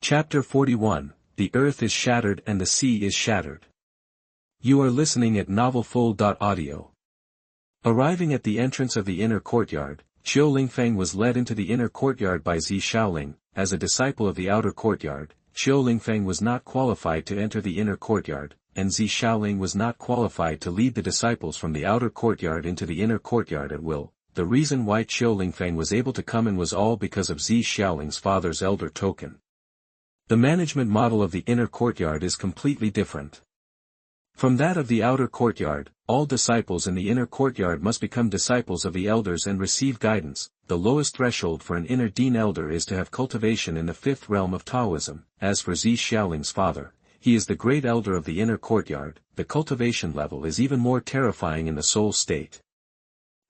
Chapter 41, The Earth is Shattered and the Sea is Shattered. You are listening at novelfull.audio. Arriving at the entrance of the inner courtyard, Qiu Lingfeng was led into the inner courtyard by Zi Shaoling. As a disciple of the outer courtyard, Qiu Lingfeng was not qualified to enter the inner courtyard, and Zi Shaoling was not qualified to lead the disciples from the outer courtyard into the inner courtyard at will. The reason why Qiu Lingfeng was able to come in was all because of Zi Shaoling's father's elder token. The management model of the inner courtyard is completely different from that of the outer courtyard. All disciples in the inner courtyard must become disciples of the elders and receive guidance. The lowest threshold for an inner Deen elder is to have cultivation in the fifth realm of Taoism. As for Zi Shaoling's father, he is the great elder of the inner courtyard. The cultivation level is even more terrifying in the soul state.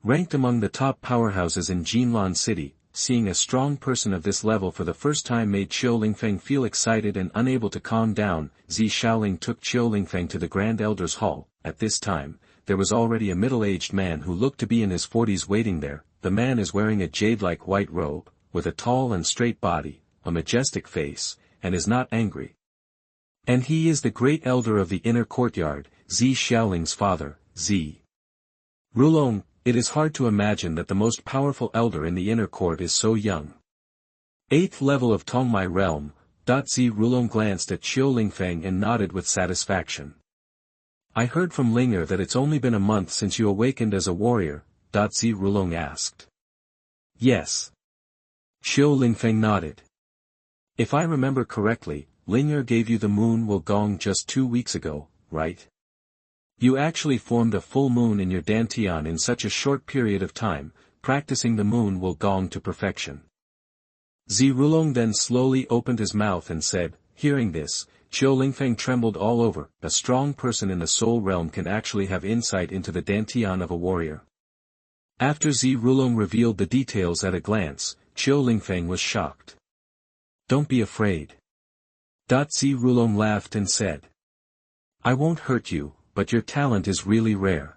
Ranked among the top powerhouses in Jinlan City, seeing a strong person of this level for the first time made Qiu Lingfeng feel excited and unable to calm down. Zi Shaoling took Qiu Lingfeng to the Grand Elder's Hall. At this time, there was already a middle-aged man who looked to be in his 40s waiting there. The man is wearing a jade-like white robe, with a tall and straight body, a majestic face, and is not angry. And he is the great elder of the inner courtyard, Zi Shaoling's father, Zi Rulong. It is hard to imagine that the most powerful elder in the inner court is so young. 8th level of Tongmai realm. Zi Rulong glanced at Qiu Lingfeng and nodded with satisfaction. I heard from Linger that it's only been a month since you awakened as a warrior, Zi Rulong asked. Yes. Qiu Lingfeng nodded. If I remember correctly, Linger gave you the moon Wugong just 2 weeks ago, right? You actually formed a full moon in your dantian in such a short period of time, practicing the moon Wugong to perfection. Zi Rulong then slowly opened his mouth and said, hearing this, Qiu Lingfeng trembled all over. A strong person in the soul realm can actually have insight into the dantian of a warrior. After Zi Rulong revealed the details at a glance, Qiu Lingfeng was shocked. Don't be afraid. Zi Rulong laughed and said. I won't hurt you, but your talent is really rare.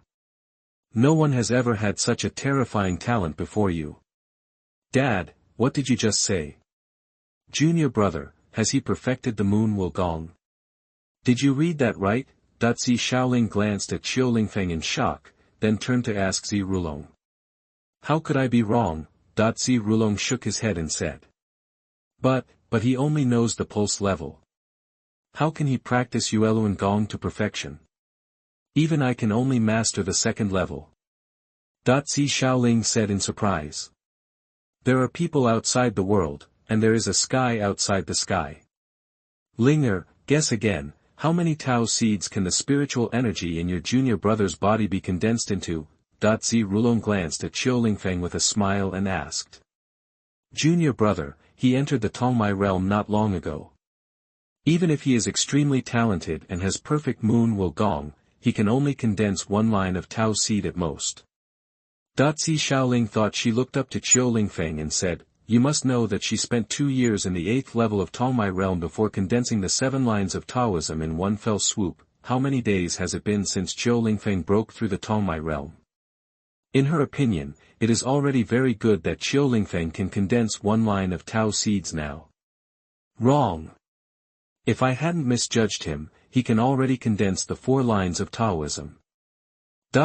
No one has ever had such a terrifying talent before you. Dad, what did you just say? Junior brother, has he perfected the moon Wugong? Did you read that right? Zi Shaoling glanced at Qiu Lingfeng in shock, then turned to ask Zi Rulong. How could I be wrong? Zi Rulong shook his head and said. But he only knows the pulse level. How can he practice Yuelun Gong to perfection? Even I can only master the second level. Zi Shaoling said in surprise. There are people outside the world, and there is a sky outside the sky. Linger, guess again, how many Tao seeds can the spiritual energy in your junior brother's body be condensed into? Zi Rulong glanced at Qiu Lingfeng with a smile and asked. Junior brother, he entered the Tongmai realm not long ago. Even if he is extremely talented and has perfect moon Wugong, he can only condense one line of Tao seed at most. Zi Shaoling thought she looked up to Qiu Lingfeng and said, you must know that she spent 2 years in the 8th level of Tongmai realm before condensing the 7 lines of Taoism in one fell swoop. How many days has it been since Qiu Lingfeng broke through the Tongmai realm? In her opinion, it is already very good that Qiu Lingfeng can condense one line of Tao seeds now. Wrong. If I hadn't misjudged him, he can already condense the 4 lines of Taoism.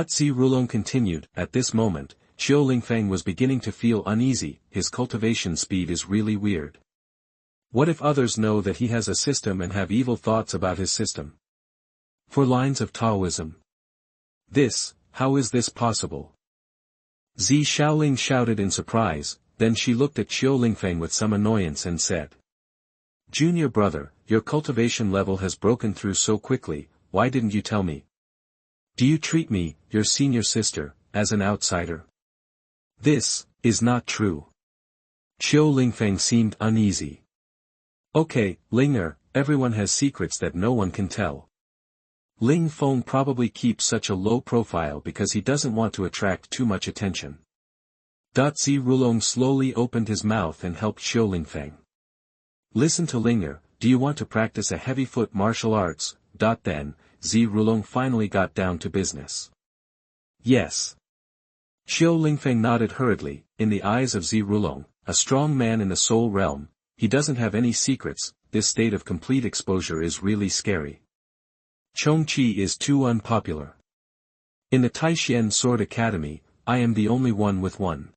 Zi Rulong continued. At this moment, Qiu Lingfeng was beginning to feel uneasy. His cultivation speed is really weird. What if others know that he has a system and have evil thoughts about his system? 4 lines of Taoism. How is this possible? Zi Shaoling shouted in surprise, then she looked at Qiu Lingfeng with some annoyance and said. Junior brother, your cultivation level has broken through so quickly, why didn't you tell me? Do you treat me, your senior sister, as an outsider? This is not true. Qiu Lingfeng seemed uneasy. Okay, Linger, everyone has secrets that no one can tell. Ling Feng probably keeps such a low profile because he doesn't want to attract too much attention. Zi Rulong slowly opened his mouth and helped Qiu Lingfeng. Listen to Linger, do you want to practice a heavy-foot martial arts? Then, Zi Rulong finally got down to business. Yes. Qiu Lingfeng nodded hurriedly. In the eyes of Zi Rulong, a strong man in the soul realm, he doesn't have any secrets. this state of complete exposure is really scary. Chongqi is too unpopular. In the Taishan Sword Academy, I am the only one with one.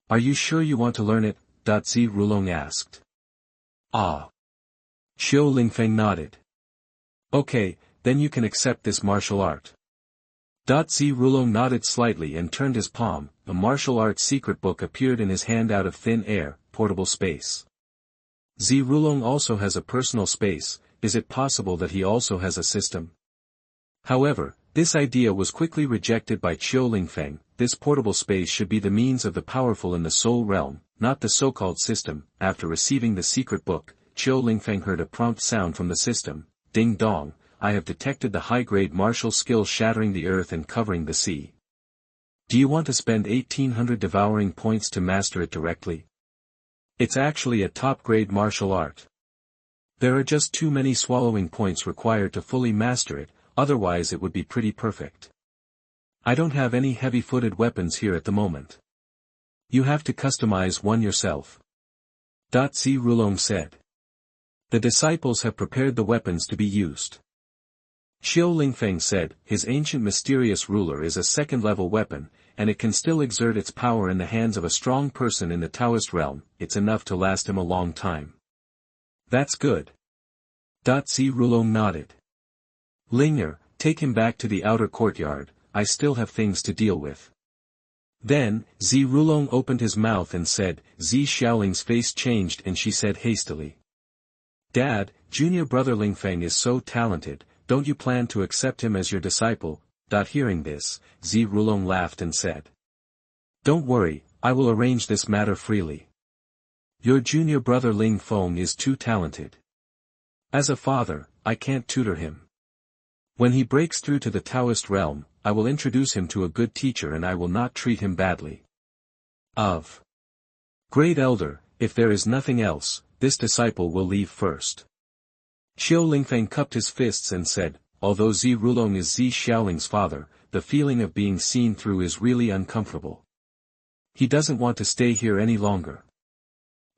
Are you sure you want to learn it? Zi Rulong asked. Ah. Xiao Lingfeng nodded. Okay, then you can accept this martial art. Zi Rulong nodded slightly and turned his palm. A martial arts secret book appeared in his hand out of thin air, portable space. Zi Rulong also has a personal space. Is it possible that he also has a system? However, this idea was quickly rejected by Qiu Lingfeng. This portable space should be the means of the powerful in the soul realm, not the so-called system. After receiving the secret book, Qiu Lingfeng heard a prompt sound from the system. Ding dong, I have detected the high-grade martial skill shattering the earth and covering the sea. Do you want to spend 1800 devouring points to master it directly? It's actually a top-grade martial art. There are just too many swallowing points required to fully master it, otherwise it would be pretty perfect. I don't have any heavy-footed weapons here at the moment. You have to customize one yourself. Zi Rulong said. The disciples have prepared the weapons to be used. Xiao Lingfeng said, his ancient mysterious ruler is a second-level weapon, and it can still exert its power in the hands of a strong person in the Taoist realm. It's enough to last him a long time. That's good. Zi Rulong nodded. Linger, take him back to the outer courtyard, I still have things to deal with. Then, Zi Rulong opened his mouth and said, Zi Xiaoling's face changed and she said hastily. Dad, junior brother Lingfeng is so talented, don't you plan to accept him as your disciple? Hearing this, Zi Rulong laughed and said. Don't worry, I will arrange this matter freely. Your junior brother Ling Feng is too talented. As a father, I can't tutor him. When he breaks through to the Taoist realm, I will introduce him to a good teacher and I will not treat him badly. Great elder, if there is nothing else, this disciple will leave first. Qiu Lingfeng cupped his fists and said, although Zi Rulong is Zi Xiaoling's father, the feeling of being seen through is really uncomfortable. He doesn't want to stay here any longer.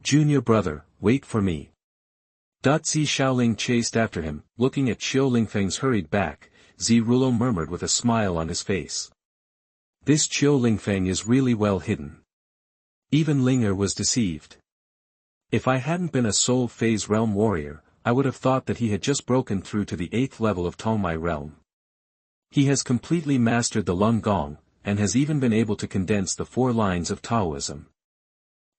Junior brother, wait for me. Zi Xiaoling chased after him, looking at Qiu Lingfeng's hurried back. Zi Rulong murmured with a smile on his face. This Qiu Lingfeng is really well hidden. Even Linger was deceived. If I hadn't been a soul phase realm warrior, I would have thought that he had just broken through to the 8th level of Tongmai realm. He has completely mastered the Lung Gong, and has even been able to condense the 4 lines of Taoism.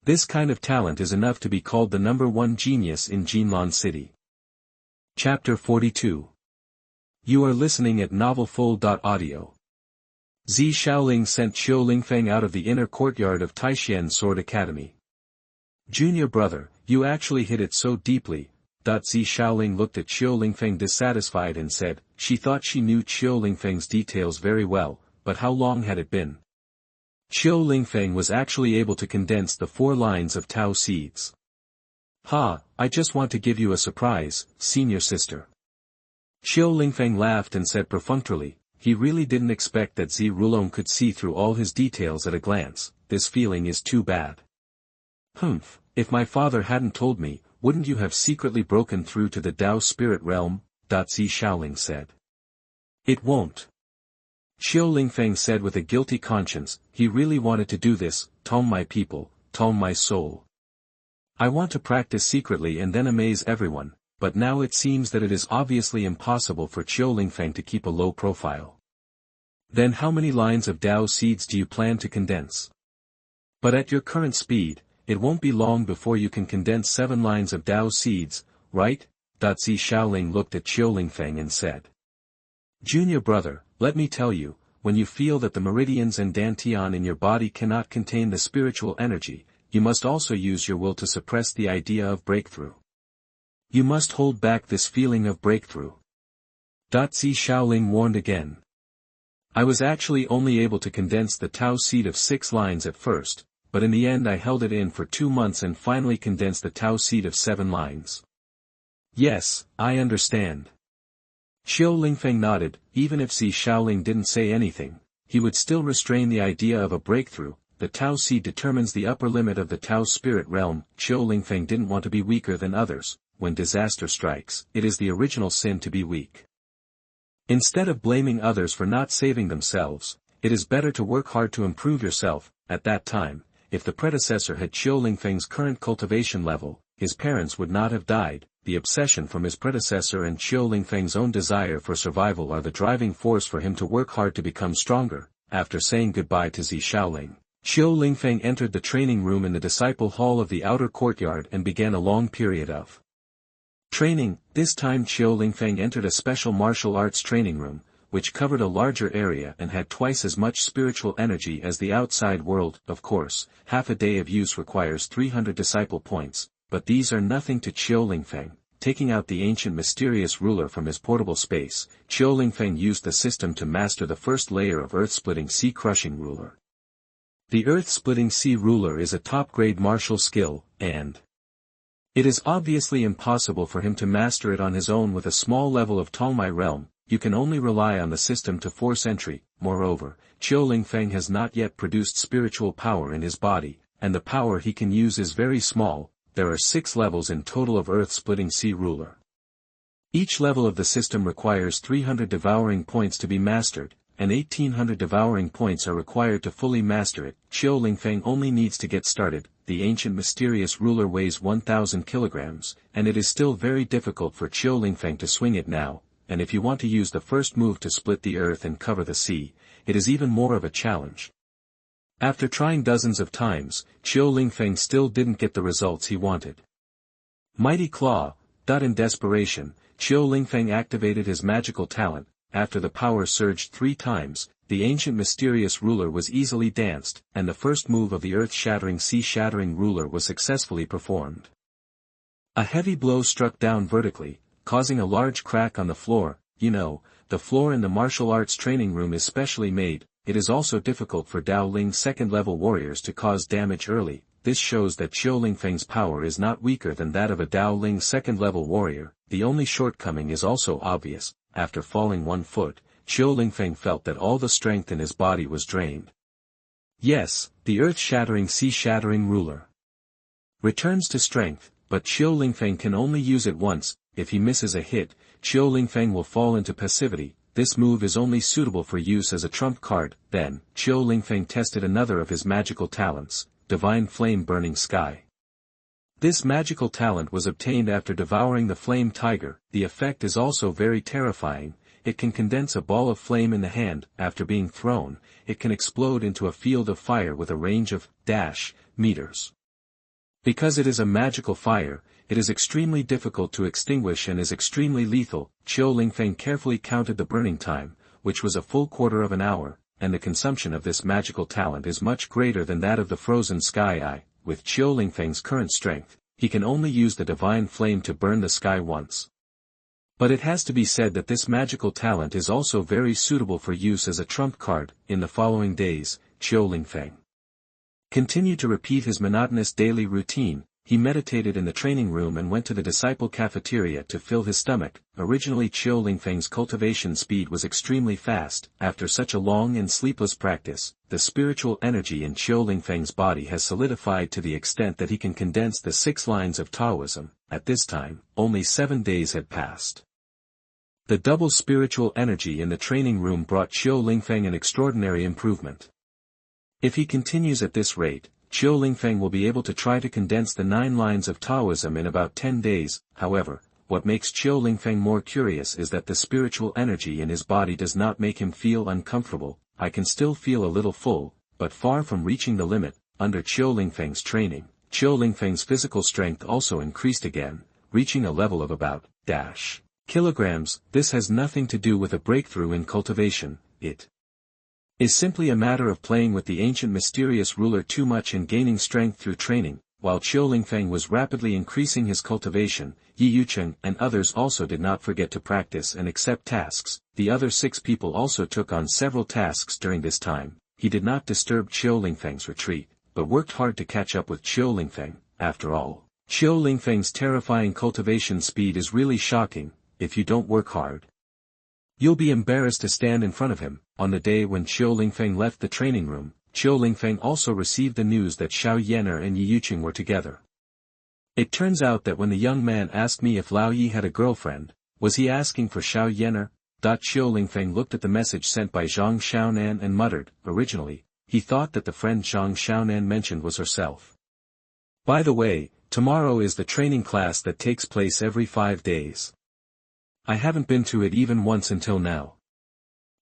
This kind of talent is enough to be called the #1 genius in Jinlan City. Chapter 42. You are listening at novelfull.audio. Zi Xiaoling sent Qiu Lingfeng out of the inner courtyard of Taishan Sword Academy. Junior brother, you actually hit it so deeply. Zi Xiaoling looked at Qiu Lingfeng dissatisfied and said, she thought she knew Qiu Lingfeng's details very well, but how long had it been? Qiu Lingfeng was actually able to condense the 4 lines of Tao seeds. I just want to give you a surprise, senior sister. Qiu Lingfeng laughed and said perfunctorily, he really didn't expect that Zi Rulong could see through all his details at a glance. This feeling is too bad. If my father hadn't told me, wouldn't you have secretly broken through to the Tao spirit realm? Zi Xiaoling said. It won't. Qiu Lingfeng said with a guilty conscience, he really wanted to do this. Tong my people, tong my soul. I want to practice secretly and then amaze everyone, but now it seems that it is obviously impossible for Qiu Lingfeng to keep a low profile. Then how many lines of Tao seeds do you plan to condense? But at your current speed, it won't be long before you can condense 7 lines of Tao seeds, right? Zi Xiaoling looked at Qiu Lingfeng and said. Junior brother, let me tell you, when you feel that the meridians and dantian in your body cannot contain the spiritual energy, you must also use your will to suppress the idea of breakthrough. You must hold back this feeling of breakthrough. Zi Xiaoling warned again. I was actually only able to condense the Tao seed of 6 lines at first, but in the end I held it in for 2 months and finally condensed the Tao seed of 7 lines. Yes, I understand. Qiu Lingfeng nodded. Even if Zi Xiaoling didn't say anything, he would still restrain the idea of a breakthrough. The Tao seed determines the upper limit of the Tao spirit realm. Qiu Lingfeng didn't want to be weaker than others. when disaster strikes, it is the original sin to be weak. Instead of blaming others for not saving themselves, it is better to work hard to improve yourself. At that time, if the predecessor had Qiu Lingfeng's current cultivation level, his parents would not have died. The obsession from his predecessor and Qiu Lingfeng's own desire for survival are the driving force for him to work hard to become stronger. After saying goodbye to Zi Shaoling, Qiu Lingfeng entered the training room in the disciple hall of the outer courtyard and began a long period of training. This time Qiu Lingfeng entered a special martial arts training room, which covered a larger area and had twice as much spiritual energy as the outside world. Of course, half a day of use requires 300 disciple points, but these are nothing to Qiu Lingfeng. Taking out the ancient mysterious ruler from his portable space, Qiu Lingfeng used the system to master the first layer of earth-splitting sea-crushing ruler. The earth-splitting sea ruler is a top-grade martial skill, and it is obviously impossible for him to master it on his own with a small level of Tongmai realm. You can only rely on the system to force entry. Moreover, Qiu Lingfeng has not yet produced spiritual power in his body, and the power he can use is very small. There are 6 levels in total of earth-splitting sea ruler. Each level of the system requires 300 devouring points to be mastered, and 1800 devouring points are required to fully master it. Qiu Lingfeng only needs to get started. The ancient mysterious ruler weighs 1000 kilograms, and it is still very difficult for Qiu Lingfeng to swing it now, and if you want to use the first move to split the earth and cover the sea, it is even more of a challenge. After trying dozens of times, Qiu Lingfeng still didn't get the results he wanted. Mighty Claw. In desperation, Qiu Lingfeng activated his magical talent. After the power surged 3 times, the ancient mysterious ruler was easily danced, and the first move of the earth-shattering sea-shattering ruler was successfully performed. A heavy blow struck down vertically, causing a large crack on the floor. The floor in the martial arts training room is specially made. It is also difficult for Dao Ling's second-level warriors to cause damage early. This shows that Qiu Lingfeng's power is not weaker than that of a Dao Ling second-level warrior. The only shortcoming is also obvious. After falling 1 foot, Qiu Lingfeng felt that all the strength in his body was drained. Yes, the earth-shattering sea-shattering ruler returns to strength, but Qiu Lingfeng can only use it once. If he misses a hit, Qiu Lingfeng will fall into passivity. This move is only suitable for use as a trump card. Then, Qiu Lingfeng tested another of his magical talents, Divine Flame Burning Sky. This magical talent was obtained after devouring the flame tiger. The effect is also very terrifying. It can condense a ball of flame in the hand. After being thrown, it can explode into a field of fire with a range of meters. Because it is a magical fire, it is extremely difficult to extinguish and is extremely lethal. Qiu Lingfeng carefully counted the burning time, which was a full quarter of an hour, and the consumption of this magical talent is much greater than that of the Frozen Sky Eye. With Qiu Lingfeng's current strength, he can only use the divine flame to burn the sky once. But it has to be said that this magical talent is also very suitable for use as a trump card. In the following days, Qiu Lingfeng continued to repeat his monotonous daily routine. He meditated in the training room and went to the disciple cafeteria to fill his stomach. Originally Qiu Lingfeng's cultivation speed was extremely fast. After such a long and sleepless practice, the spiritual energy in Qiu Lingfeng's body has solidified to the extent that he can condense the 6 lines of Taoism. At this time, only 7 days had passed. The double spiritual energy in the training room brought Qiu Lingfeng an extraordinary improvement. If he continues at this rate, Qiu Lingfeng will be able to try to condense the 9 lines of Taoism in about 10 days. However, what makes Qiu Lingfeng more curious is that the spiritual energy in his body does not make him feel uncomfortable. I can still feel a little full, but far from reaching the limit. Under Qiu Lingfeng's training, Qiu Lingfeng's physical strength also increased again, reaching a level of about kilograms. This has nothing to do with a breakthrough in cultivation. It is simply a matter of playing with the ancient mysterious ruler too much and gaining strength through training. While Qiu Lingfeng was rapidly increasing his cultivation, Yi Yucheng and others also did not forget to practice and accept tasks. The other 6 people also took on several tasks during this time. He did not disturb Qiu Lingfeng's retreat, but worked hard to catch up with Qiu Lingfeng. After all, Qiu Lingfeng's terrifying cultivation speed is really shocking. If you don't work hard, you'll be embarrassed to stand in front of him. On the day when Qiu Lingfeng left the training room, Qiu Lingfeng also received the news that Xiao Yener and Yi Yucheng were together. It turns out that when the young man asked me if Lao Yi had a girlfriend, was he asking for Xiao Yener? Qiu Lingfeng looked at the message sent by Zhang Xiaonan and muttered, originally, he thought that the friend Zhang Xiaonan mentioned was herself. By the way, tomorrow is the training class that takes place every 5 days. I haven't been to it even once until now.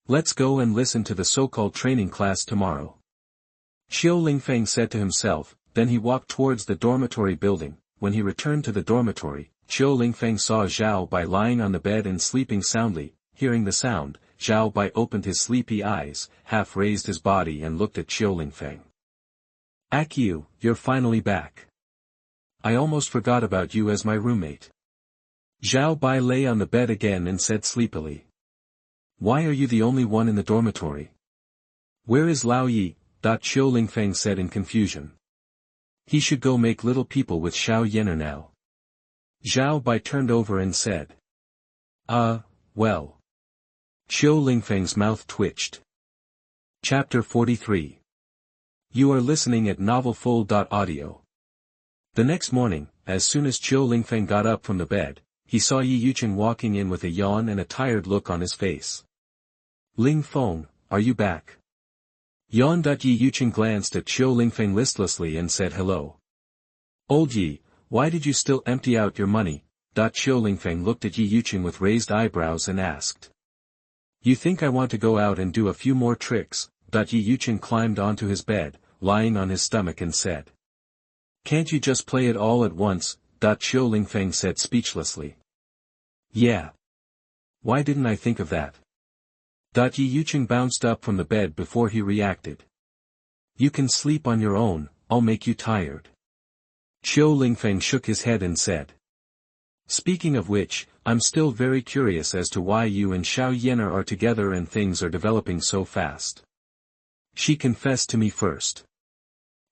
Let's go and listen to the so-called training class tomorrow. Qiu Lingfeng said to himself, then he walked towards the dormitory building. When he returned to the dormitory, Qiu Lingfeng saw Zhao Bai lying on the bed and sleeping soundly. Hearing the sound, Zhao Bai opened his sleepy eyes, half raised his body and looked at Qiu Lingfeng. Akiu, you're finally back. I almost forgot about you as my roommate. Zhao Bai lay on the bed again and said sleepily. Why are you the only one in the dormitory? Where is Lao Yi? Qiu Lingfeng said in confusion. He should go make little people with Xiao Yener now. Zhao Bai turned over and said. Well. Qiu Lingfeng's mouth twitched. Chapter 43. You are listening at novelfull.audio. The next morning, as soon as Qiu Lingfeng got up from the bed, he saw Yi Yuqing walking in with a yawn and a tired look on his face. Ling Feng, are you back? Yi Yuqing glanced at Qiu Lingfeng listlessly and said hello. Old Yi, why did you still empty out your money? Qiu Lingfeng looked at Yi Yuqing with raised eyebrows and asked. You think I want to go out and do a few more tricks? Yi Yuqing climbed onto his bed, lying on his stomach and said. Can't you just play it all at once? Qiu Lingfeng said speechlessly. Yeah. Why didn't I think of that? Yi Yuqing bounced up from the bed before he reacted. You can sleep on your own, I'll make you tired. Qiu Lingfeng shook his head and said. Speaking of which, I'm still very curious as to why you and Xiao Yener are together and things are developing so fast. She confessed to me first.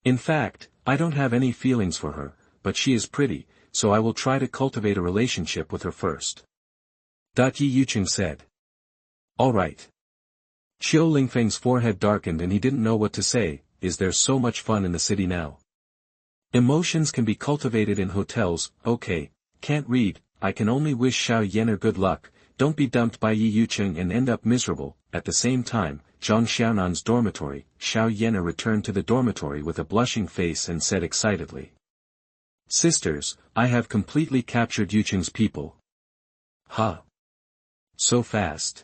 In fact, I don't have any feelings for her, but she is pretty, so I will try to cultivate a relationship with her first. Yi Yuqing said. All right. Qiu Lingfeng's forehead darkened and he didn't know what to say. Is there so much fun in the city now? Emotions can be cultivated in hotels. Okay, can't read, I can only wish Xiao Yener good luck. Don't be dumped by Yi Yuqing and end up miserable. At the same time, Zhang Xiaonan's dormitory, Xiao Yener returned to the dormitory with a blushing face and said excitedly. Sisters, I have completely captured Yuqing's people. Huh? So fast.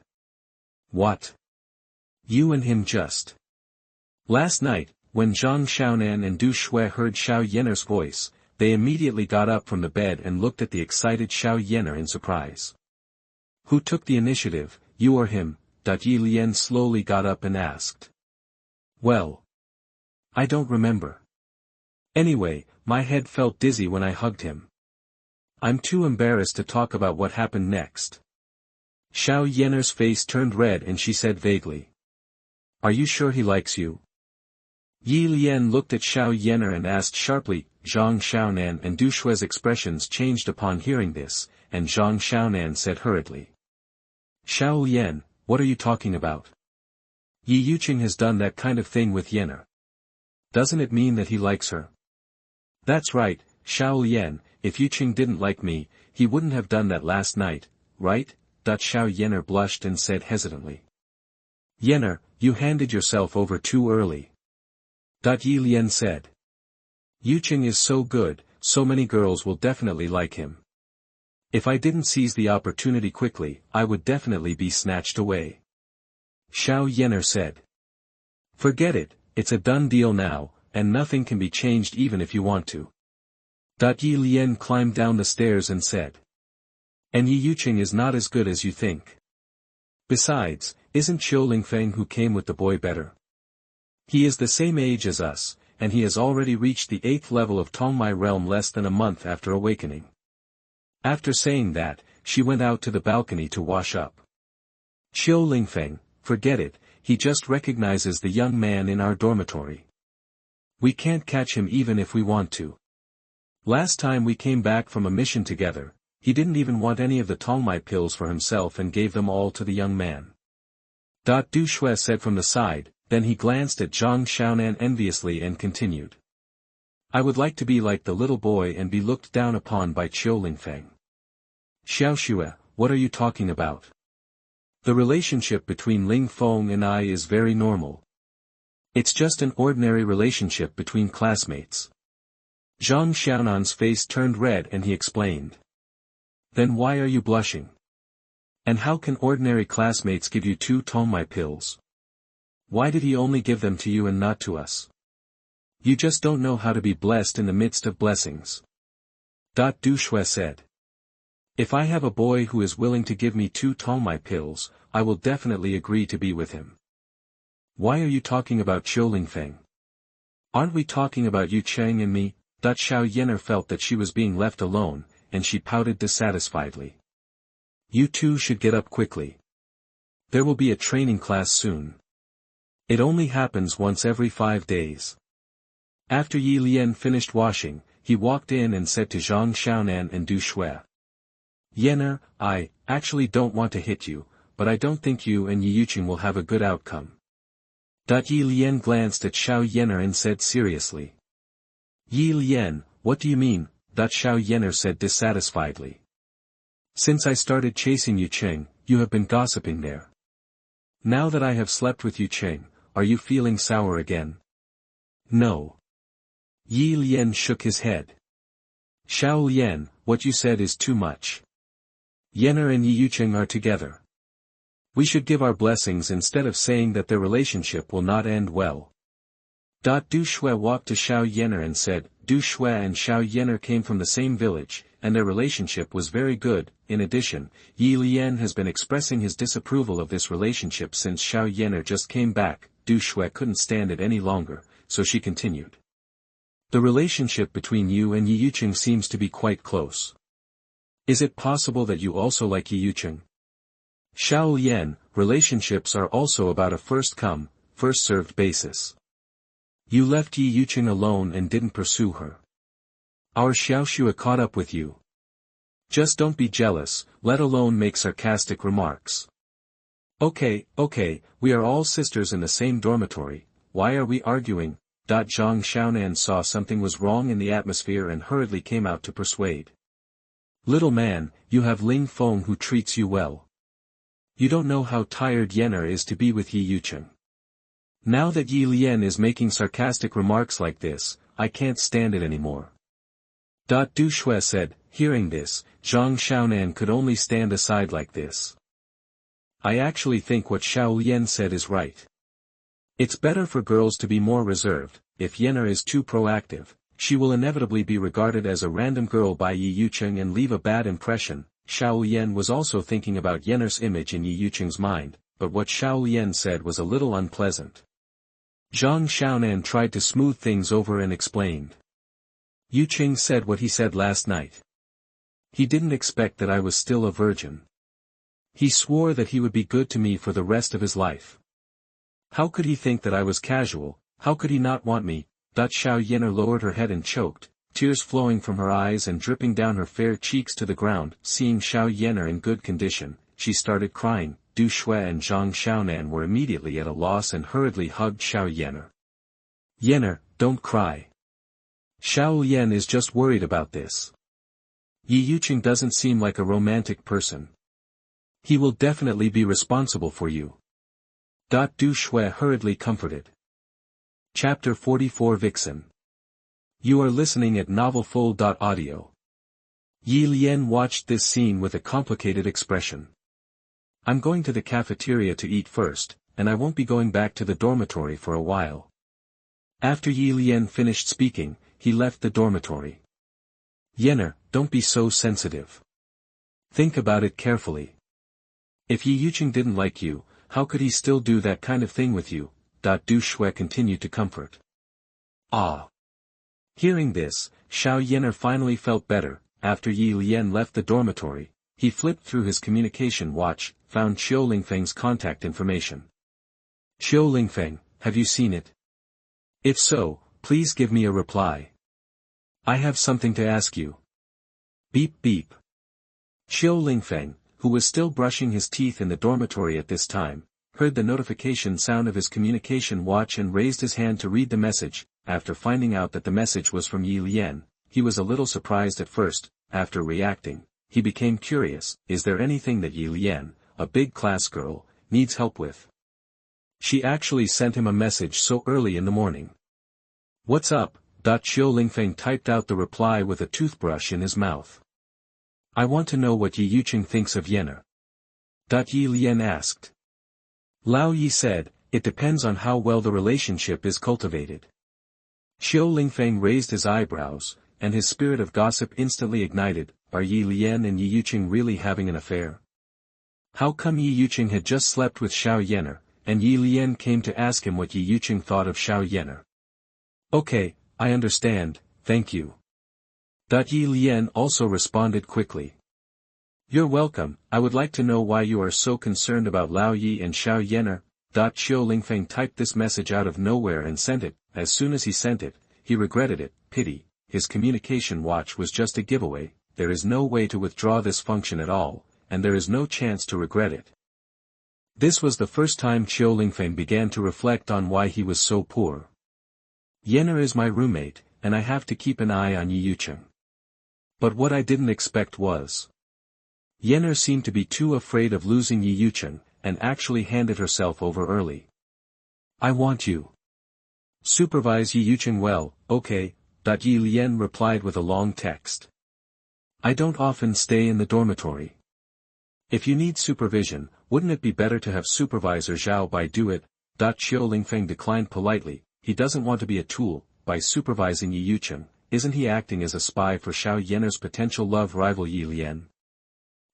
What? You and him just. Last night, when Zhang Xiaonan and Du Shui heard Xiao Yener's voice, they immediately got up from the bed and looked at the excited Xiao Yener in surprise. Who took the initiative, you or him? Yi Lian slowly got up and asked. Well. I don't remember. Anyway, my head felt dizzy when I hugged him. I'm too embarrassed to talk about what happened next. Xiao Yener's face turned red and she said vaguely. Are you sure he likes you? Yi Lian looked at Xiao Yener and asked sharply. Zhang Xiaonan and Du Shui's expressions changed upon hearing this, and Zhang Xiaonan said hurriedly. Xiao Lian, what are you talking about? Yi Yuqing has done that kind of thing with Yener. Doesn't it mean that he likes her? That's right, Xiao Lian, if Yuqing didn't like me, he wouldn't have done that last night, right? Xiao Yener blushed and said hesitantly. Yener, you handed yourself over too early. Yi Lian said. Yuqing is so good, so many girls will definitely like him. If I didn't seize the opportunity quickly, I would definitely be snatched away. Xiao Yener said. Forget it, it's a done deal now, and nothing can be changed even if you want to. Yi Lian climbed down the stairs and said. And Yi Yuqing is not as good as you think. Besides, isn't Qiu Lingfeng who came with the boy better? He is the same age as us, and he has already reached the 8th level of Tongmai realm less than a month after awakening. After saying that, she went out to the balcony to wash up. Qiu Lingfeng, forget it, he just recognizes the young man in our dormitory. We can't catch him even if we want to. Last time we came back from a mission together, he didn't even want any of the Tongmai pills for himself and gave them all to the young man. Du Shui said from the side, then he glanced at Zhang Xiaonan enviously and continued. I would like to be like the little boy and be looked down upon by Qiu Lingfeng. Xiaoxue, what are you talking about? The relationship between Ling Feng and I is very normal. It's just an ordinary relationship between classmates. Zhang Xiaonan's face turned red and he explained. Then why are you blushing? And how can ordinary classmates give you 2 Tongmai pills? Why did he only give them to you and not to us? You just don't know how to be blessed in the midst of blessings. Du Shui said. If I have a boy who is willing to give me 2 Tongmai pills, I will definitely agree to be with him. Why are you talking about Qiu Lingfeng? Aren't we talking about Yu Cheng and me? Xiao Yener felt that she was being left alone, and she pouted dissatisfiedly. You two should get up quickly. There will be a training class soon. It only happens once every 5 days. After Yi Lian finished washing, he walked in and said to Zhang Xiaonan and Du Shui. Yener, I actually don't want to hit you, but I don't think you and Yi Yuqing will have a good outcome. Yi Lian glanced at Xiao Yener and said seriously. Yi Lian, what do you mean? Xiao Yener said dissatisfiedly. Since I started chasing Yu Cheng, you have been gossiping there. Now that I have slept with Yu Cheng, are you feeling sour again? No. Yi Lian shook his head. Xiao Lian, what you said is too much. Yener and Yi Yuqing are together. We should give our blessings instead of saying that their relationship will not end well. Du Shui walked to Xiao Yener and said, Du Shui and Xiao Yener came from the same village, and their relationship was very good. In addition, Yi Lian has been expressing his disapproval of this relationship since Xiao Yener just came back. Du Shui couldn't stand it any longer, so she continued. The relationship between you and Yi Yuqing seems to be quite close. Is it possible that you also like Yi Yuqing? Xiao Lian, relationships are also about a first-come, first-served basis. You left Yi Yuqing alone and didn't pursue her. Our Xiaoxue caught up with you. Just don't be jealous, let alone make sarcastic remarks. Okay, we are all sisters in the same dormitory, why are we arguing? Zhang Xiaonan saw something was wrong in the atmosphere and hurriedly came out to persuade. Little man, you have Ling Feng who treats you well. You don't know how tired Yener is to be with Yi Yuqing. Now that Yi Lian is making sarcastic remarks like this, I can't stand it anymore. Du Shui said, hearing this, Zhang Xiaonan could only stand aside like this. I actually think what Xiao Lian said is right. It's better for girls to be more reserved. If Yener is too proactive, she will inevitably be regarded as a random girl by Yi Yuqing and leave a bad impression. Xiao Lian was also thinking about Yener's image in Yi Yuqing's mind, but what Xiao Lian said was a little unpleasant. Zhang Xiaonan tried to smooth things over and explained. Yuqing said what he said last night. He didn't expect that I was still a virgin. He swore that he would be good to me for the rest of his life. How could he think that I was casual? How could he not want me? Xiao Yener lowered her head and choked, tears flowing from her eyes and dripping down her fair cheeks to the ground. Seeing Xiao Yener in good condition, she started crying. Du Shui and Zhang Xiaonan were immediately at a loss and hurriedly hugged Xiao Yener. Yener, don't cry. Xiao Lian is just worried about this. Yi Yuqing doesn't seem like a romantic person. He will definitely be responsible for you. Du Shui hurriedly comforted. Chapter 44 Vixen. You are listening at novelfull.audio. Yi Lian watched this scene with a complicated expression. I'm going to the cafeteria to eat first, and I won't be going back to the dormitory for a while. After Yi Lian finished speaking, he left the dormitory. Yener, don't be so sensitive. Think about it carefully. If Yi Yuqing didn't like you, how could he still do that kind of thing with you? Du Shui continued to comfort. Ah. Hearing this, Xiao Yener finally felt better. After Yi Lian left the dormitory, he flipped through his communication watch, found Qiu Lingfeng's contact information. Qiu Lingfeng, have you seen it? If so, please give me a reply. I have something to ask you. Beep beep. Qiu Lingfeng, who was still brushing his teeth in the dormitory at this time, heard the notification sound of his communication watch and raised his hand to read the message. after finding out that the message was from Yi Lian. He was a little surprised at first. After reacting, he became curious. Is there anything that Yi Lian, a big class girl, needs help with? She actually sent him a message so early in the morning. What's up? Qiu Lingfeng typed out the reply with a toothbrush in his mouth. I want to know what Yi Yuqing thinks of Yenner. Yi Lian asked. Lao Yi said, it depends on how well the relationship is cultivated. Qiu Lingfeng raised his eyebrows, and his spirit of gossip instantly ignited. Are Yi Lian and Yi Yuqing really having an affair? How come Yi Yuqing had just slept with Xiao Yenner, and Yi Lian came to ask him what Yi Yuqing thought of Xiao Yenner? Okay, I understand, thank you. Yi Lian also responded quickly. You're welcome. I would like to know why you are so concerned about Lao Yi and Xiao Yenner. Qiu Lingfeng typed this message out of nowhere and sent it. As soon as he sent it, he regretted it. Pity, his communication watch was just a giveaway. There is no way to withdraw this function at all, and there is no chance to regret it. This was the first time Qiu Lingfeng began to reflect on why he was so poor. Yenner is my roommate, and I have to keep an eye on Yi Yuqing. But what I didn't expect was, Yenner seemed to be too afraid of losing Yi Yuqing, and actually handed herself over early. I want you. Supervise Yi Yuqing well, okay, Yi Lian replied with a long text. I don't often stay in the dormitory. If you need supervision, wouldn't it be better to have Supervisor Zhao Bai do it? Qiu Lingfeng declined politely. He doesn't want to be a tool. By supervising Yi Yuqing, isn't he acting as a spy for Xiao Yenner's potential love rival Yi Lian?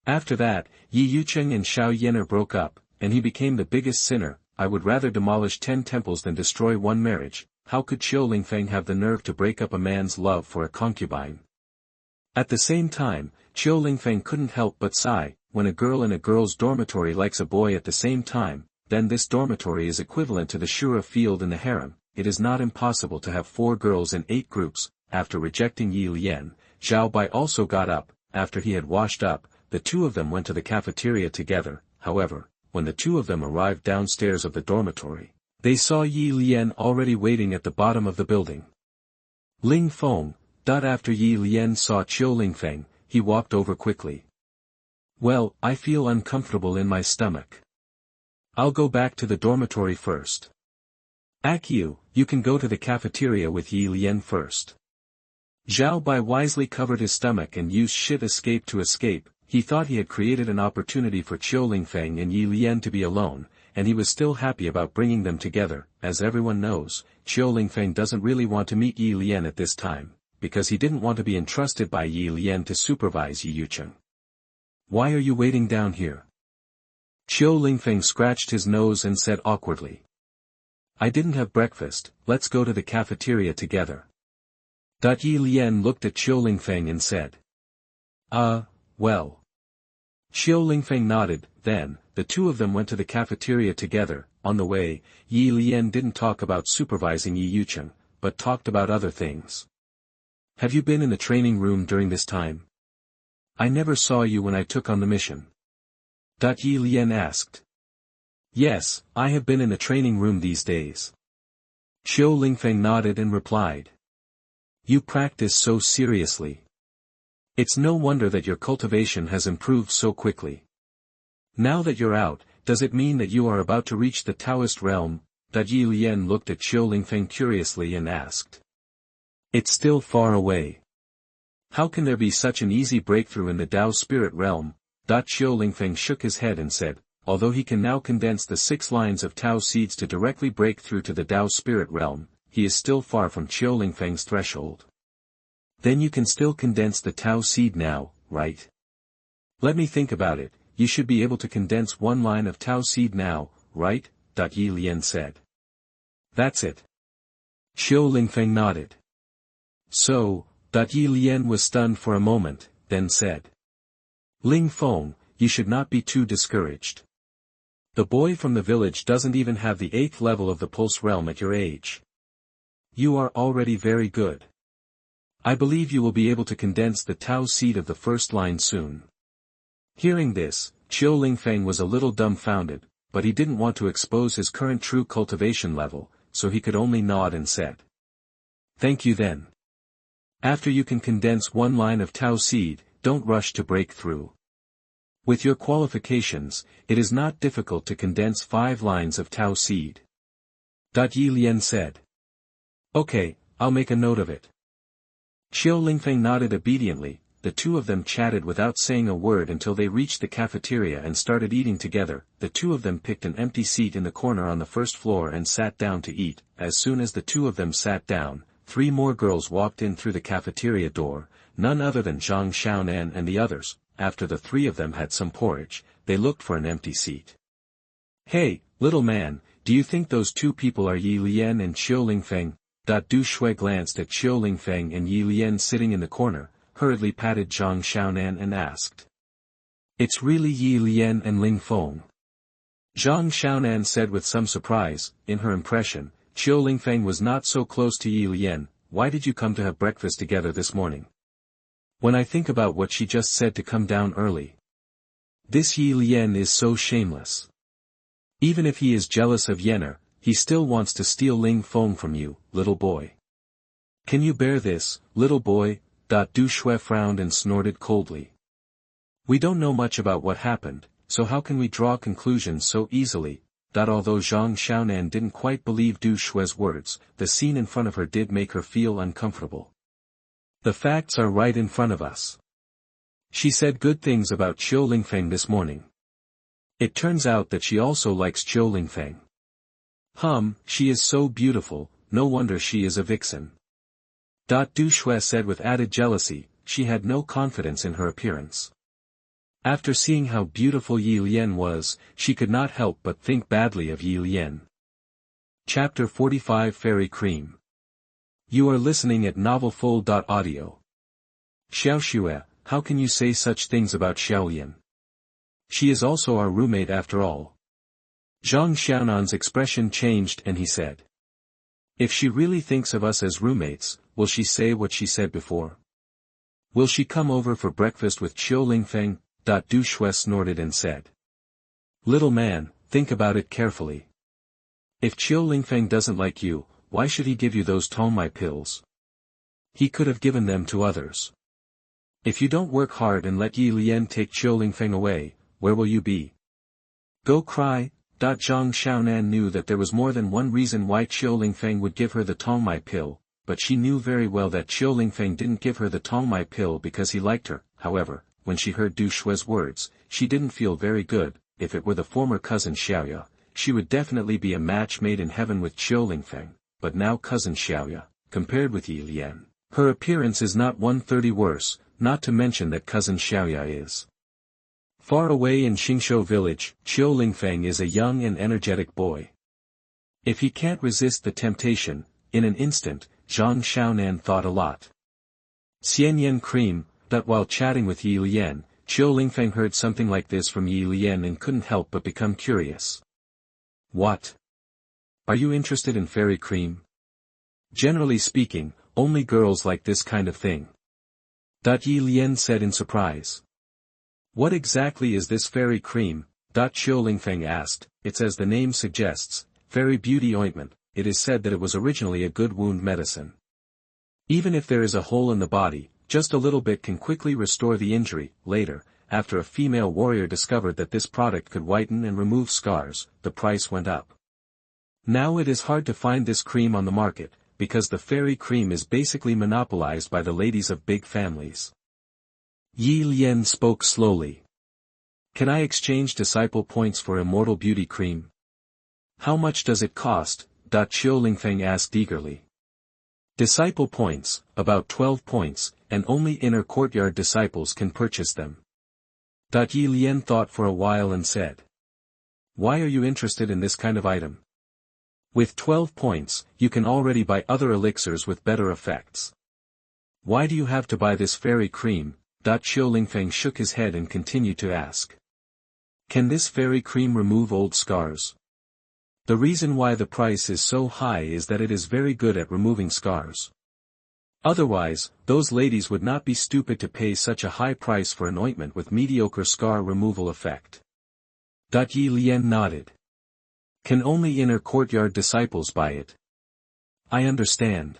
After that, Yi Yuqing and Xiao Yenner broke up, and he became the biggest sinner. I would rather demolish 10 temples than destroy one marriage. How could Qiu Lingfeng have the nerve to break up a man's love for a concubine? At the same time, Qiu Lingfeng couldn't help but sigh. When a girl in a girl's dormitory likes a boy at the same time, then this dormitory is equivalent to the Shura field in the harem. It is not impossible to have 4 girls in 8 groups. After rejecting Yi Lian, Zhao Bai also got up. After he had washed up, the two of them went to the cafeteria together. However, when the two of them arrived downstairs of the dormitory, they saw Yi Lian already waiting at the bottom of the building. Ling Feng. After Yi Lian saw Qiu Lingfeng, he walked over quickly. Well, I feel uncomfortable in my stomach. I'll go back to the dormitory first. Akio, you can go to the cafeteria with Yi Lian first. Zhao Bai wisely covered his stomach and used shit escape to escape. He thought he had created an opportunity for Qiu Lingfeng and Yi Lian to be alone, and he was still happy about bringing them together. As everyone knows, Qiu Lingfeng doesn't really want to meet Yi Lian at this time, because he didn't want to be entrusted by Yi Lian to supervise Yi Yuqing. Why are you waiting down here? Qiu Lingfeng scratched his nose and said awkwardly. I didn't have breakfast, let's go to the cafeteria together. Yi Lian looked at Qiu Lingfeng and said. Well. Qiu Lingfeng nodded. Then, the two of them went to the cafeteria together. On the way, Yi Lian didn't talk about supervising Yi Yuqing, but talked about other things. Have you been in the training room during this time? I never saw you when I took on the mission. Yi Lian asked. Yes, I have been in the training room these days. Qiu Lingfeng nodded and replied. You practice so seriously. It's no wonder that your cultivation has improved so quickly. Now that you're out, does it mean that you are about to reach the Taoist realm? Yi Lian looked at Qiu Lingfeng curiously and asked. It's still far away. How can there be such an easy breakthrough in the Tao spirit realm? Qiu Lingfeng shook his head and said, although he can now condense the 6 lines of Tao seeds to directly break through to the Tao spirit realm, he is still far from Qiu Lingfeng's threshold. Then you can still condense the Tao seed now, right? Let me think about it. You should be able to condense 1 line of Tao seed now, right? Yi Lian said. That's it. Qiu Lingfeng nodded. So, Yi Lian was stunned for a moment, then said. Ling Feng, you should not be too discouraged. The boy from the village doesn't even have the 8th level of the Pulse realm at your age. You are already very good. I believe you will be able to condense the Tao seed of the first line soon. Hearing this, Qiu Lingfeng was a little dumbfounded, but he didn't want to expose his current true cultivation level, so he could only nod and said. Thank you then. After you can condense one line of Tao seed, don't rush to break through. With your qualifications, it is not difficult to condense 5 lines of Tao seed. Yi Lian said. Okay, I'll make a note of it. Xiao Lingfeng nodded obediently. The two of them chatted without saying a word until they reached the cafeteria and started eating together. The two of them picked an empty seat in the corner on the first floor and sat down to eat. As soon as the two of them sat down, 3 more girls walked in through the cafeteria door, none other than Zhang Xiaonan and the others. After the 3 of them had some porridge, they looked for an empty seat. Hey, little man, do you think those 2 people are Yi Lian and Xiao Lingfeng? Du Shui glanced at Xiao Lingfeng and Yi Lian sitting in the corner, hurriedly patted Zhang Xiaonan and asked. It's really Yi Lian and Ling Feng. Zhang Xiaonan said with some surprise. In her impression, Xiao Lingfeng was not so close to Yi Lian. Why did you come to have breakfast together this morning? When I think about what she just said to come down early. This Yi Lian is so shameless. Even if he is jealous of Yenner, he still wants to steal Ling Feng from you, little boy. Can you bear this, little boy? Du Shui frowned and snorted coldly. We don't know much about what happened, so how can we draw conclusions so easily? Although Zhang Xiaonan didn't quite believe Du Shui's words, the scene in front of her did make her feel uncomfortable. The facts are right in front of us. She said good things about Xiao Lingfeng this morning. It turns out that she also likes Xiao Lingfeng. She is so beautiful, no wonder she is a vixen. Du Shui said with added jealousy. She had no confidence in her appearance. After seeing how beautiful Yi Lian was, she could not help but think badly of Yi Lian. Chapter 45 Fairy Cream. You are listening at novelfull.audio. Xiao Xue, how can you say such things about Xiao Lian? She is also our roommate after all. Zhang Xiaonan's expression changed and he said. If she really thinks of us as roommates, will she say what she said before? Will she come over for breakfast with Xiao Lingfeng? Du Shui snorted and said. Little man, think about it carefully. If Xiao Lingfeng doesn't like you, why should he give you those Tongmai pills? He could have given them to others. If you don't work hard and let Yi Lian take Xiao Lingfeng away, where will you be? Go cry. Zhang Xiaonan knew that there was more than one reason why Xiao Lingfeng would give her the Tongmai pill, but she knew very well that Xiao Lingfeng didn't give her the Tongmai pill because he liked her. However, when she heard Du Shui's words, she didn't feel very good. If it were the former cousin Xiaoya, she would definitely be a match made in heaven with Xiao Lingfeng, but now cousin Xiaoya, compared with Yi Lian, her appearance is not 1/30 worse, not to mention that cousin Xiaoya is. Far away in Xingshou village, Xiao Lingfeng is a young and energetic boy. If he can't resist the temptation, in an instant, Zhang Xiaonan thought a lot. Xianyan cream. That while chatting with Yi Lian, Xiao Lingfeng heard something like this from Yi Lian and couldn't help but become curious. What? Are you interested in fairy cream? Generally speaking, only girls like this kind of thing. Yi Lian said in surprise. What exactly is this fairy cream? Xiao Lingfeng asked. It's as the name suggests, fairy beauty ointment. It is said that it was originally a good wound medicine. Even if there is a hole in the body, just a little bit can quickly restore the injury. Later, after a female warrior discovered that this product could whiten and remove scars, the price went up. Now it is hard to find this cream on the market, because the fairy cream is basically monopolized by the ladies of big families. Yi Lian spoke slowly. Can I exchange disciple points for immortal beauty cream? How much does it cost? Xiao Lingfeng asked eagerly. Disciple points, about 12 points, and only inner courtyard disciples can purchase them. Yi Lian thought for a while and said. Why are you interested in this kind of item? With 12 points, you can already buy other elixirs with better effects. Why do you have to buy this fairy cream? Xiao Lingfeng shook his head and continued to ask. Can this fairy cream remove old scars? The reason why the price is so high is that it is very good at removing scars. Otherwise, those ladies would not be stupid to pay such a high price for an ointment with mediocre scar removal effect. Yi Lian nodded. Can only inner courtyard disciples buy it? I understand.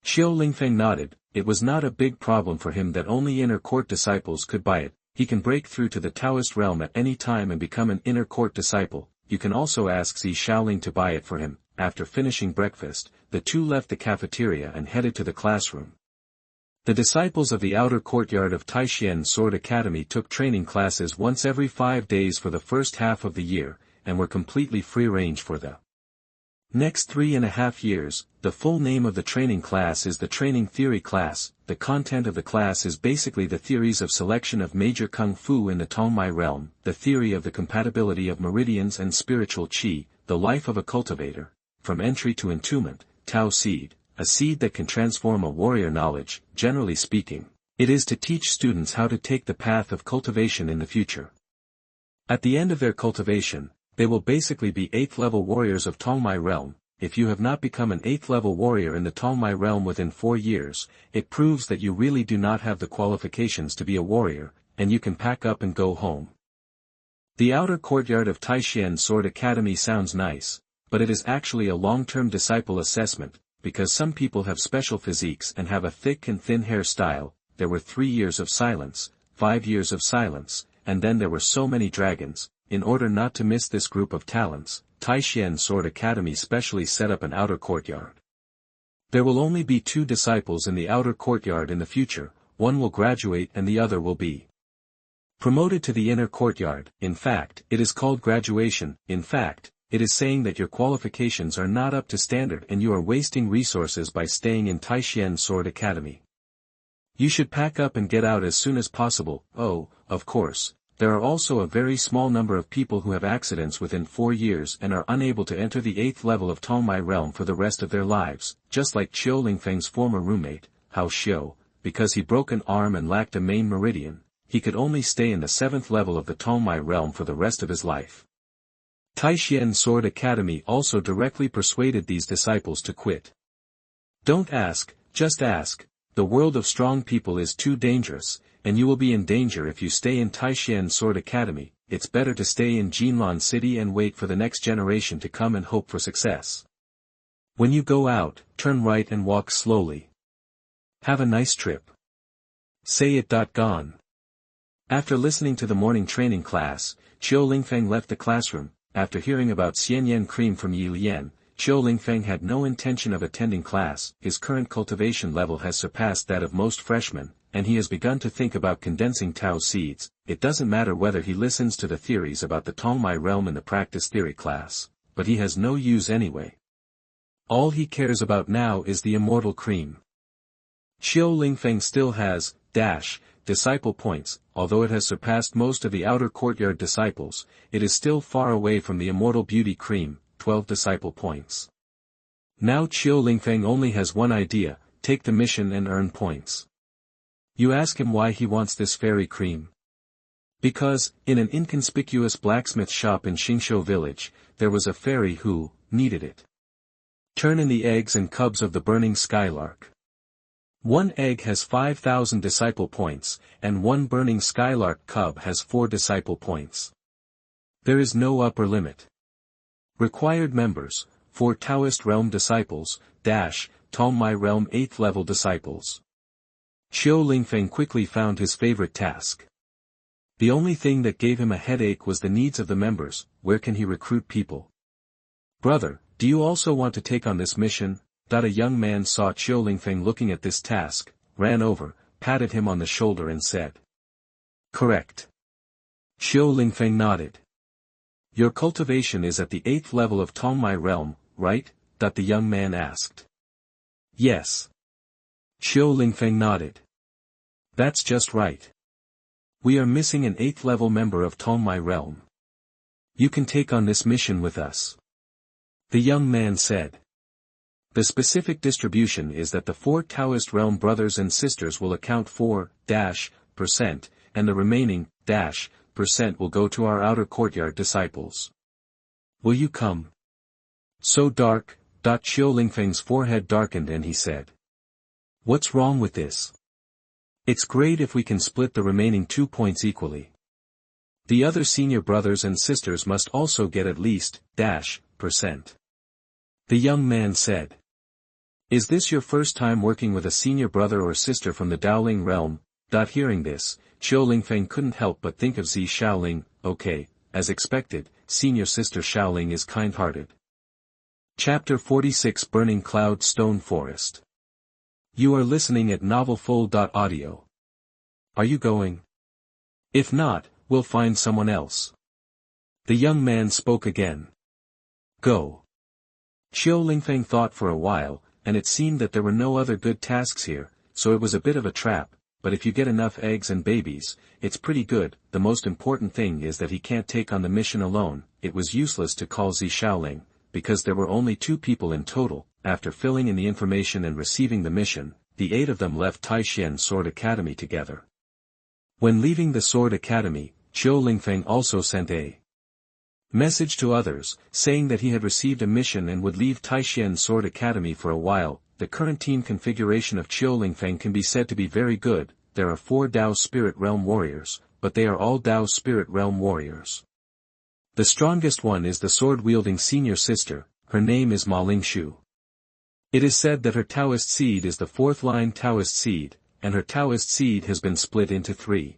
Xiao Lingfeng nodded. It was not a big problem for him that only inner court disciples could buy it. He can break through to the Taoist realm at any time and become an inner court disciple. You can also ask Zi Shaoling to buy it for him. After finishing breakfast, the two left the cafeteria and headed to the classroom. The disciples of the outer courtyard of Taishan Sword Academy took training classes once every 5 days for the first half of the year, and were completely free range for the next 3.5 years. The full name of the training class is the Training Theory Class. The content of the class is basically the theories of selection of major kung fu in the Tongmai realm, the theory of the compatibility of meridians and spiritual qi, the life of a cultivator, from entry to entombment, Tao seed, a seed that can transform a warrior knowledge. Generally speaking, it is to teach students how to take the path of cultivation in the future. At the end of their cultivation, they will basically be 8th level warriors of Tongmai realm. If you have not become an 8th level warrior in the Tongmai realm within 4 years, it proves that you really do not have the qualifications to be a warrior, and you can pack up and go home. The outer courtyard of Taishan Sword Academy sounds nice, but it is actually a long-term disciple assessment, because some people have special physiques and have a thick and thin hair style. There were 3 years of silence, 5 years of silence, and then there were so many dragons. In order not to miss this group of talents, Taishan Sword Academy specially set up an outer courtyard. There will only be 2 disciples in the outer courtyard in the future. One will graduate and the other will be promoted to the inner courtyard. In fact, it is called graduation. In fact, it is saying that your qualifications are not up to standard and you are wasting resources by staying in Taishan Sword Academy. You should pack up and get out as soon as possible. Oh, of course. There are also a very small number of people who have accidents within 4 years and are unable to enter the 8th level of Tongmai realm for the rest of their lives, just like Xiao Lingfeng's former roommate, Hao Xiu. Because he broke an arm and lacked a main meridian, he could only stay in the 7th level of the Tongmai realm for the rest of his life. Taishan Sword Academy also directly persuaded these disciples to quit. Don't ask, just ask. The world of strong people is too dangerous, and you will be in danger if you stay in Taishan Sword Academy. It's better to stay in Jinlan City and wait for the next generation to come and hope for success. When you go out, turn right and walk slowly. Have a nice trip. Say it. Gone. After listening to the morning training class, Xiao Lingfeng left the classroom. After hearing about Xianyan cream from Yi Lian, Xiao Lingfeng had no intention of attending class. His current cultivation level has surpassed that of most freshmen, and he has begun to think about condensing Tao seeds. It doesn't matter whether he listens to the theories about the Tongmai realm in the practice theory class, but he has no use anyway. All he cares about now is the immortal cream. Xiao Lingfeng still has, disciple points. Although it has surpassed most of the outer courtyard disciples, it is still far away from the immortal beauty cream, 12 disciple points. Now Xiao Lingfeng only has one idea: take the mission and earn points. You ask him why he wants this fairy cream. Because, in an inconspicuous blacksmith shop in Xingshou village, there was a fairy who needed it. Turn in the eggs and cubs of the burning skylark. One egg has 5,000 disciple points, and one burning skylark cub has 4 disciple points. There is no upper limit. Required members, 4 Taoist realm disciples, Tongmai realm 8th level disciples. Xiao Lingfeng quickly found his favorite task. The only thing that gave him a headache was the needs of the members. Where can he recruit people? Brother, do you also want to take on this mission? A young man saw Xiao Lingfeng looking at this task, ran over, patted him on the shoulder and said. Correct. Xiao Lingfeng nodded. Your cultivation is at the 8th level of Tongmai realm, right? The young man asked. Yes. Xiao Lingfeng nodded. That's just right. We are missing an 8th level member of Tongmai realm. You can take on this mission with us. The young man said. The specific distribution is that the 4 Taoist realm brothers and sisters will account for %, and the remaining % will go to our outer courtyard disciples. Will you come? So dark. Xiao Lingfeng's forehead darkened and he said. What's wrong with this? It's great if we can split the remaining 2 points equally. The other senior brothers and sisters must also get at least %. The young man said. Is this your first time working with a senior brother or sister from the Daoling realm? Hearing this, Qiu Lingfeng couldn't help but think of Zi Shaoling. Okay, as expected, senior sister Shaoling is kind-hearted. Chapter 46 Burning Cloud Stone Forest. You are listening at novelfull.audio. Are you going? If not, we'll find someone else. The young man spoke again. Go. Qiu Lingfeng thought for a while, and it seemed that there were no other good tasks here, so it was a bit of a trap, but if you get enough eggs and babies, it's pretty good. The most important thing is that he can't take on the mission alone. It was useless to call Zi Shaoling, because there were only 2 people in total. After filling in the information and receiving the mission, the 8 of them left Taishan Sword Academy together. When leaving the Sword Academy, Qiu Lingfeng also sent a message to others, saying that he had received a mission and would leave Taishan Sword Academy for a while. The current team configuration of Qiu Lingfeng can be said to be very good. There are 4 Dao Spirit Realm warriors, but they are all Dao Spirit Realm warriors. The strongest one is the sword-wielding senior sister. Her name is Ma Lingshu. It is said that her Taoist seed is the 4th line Taoist seed, and her Taoist seed has been split into 3.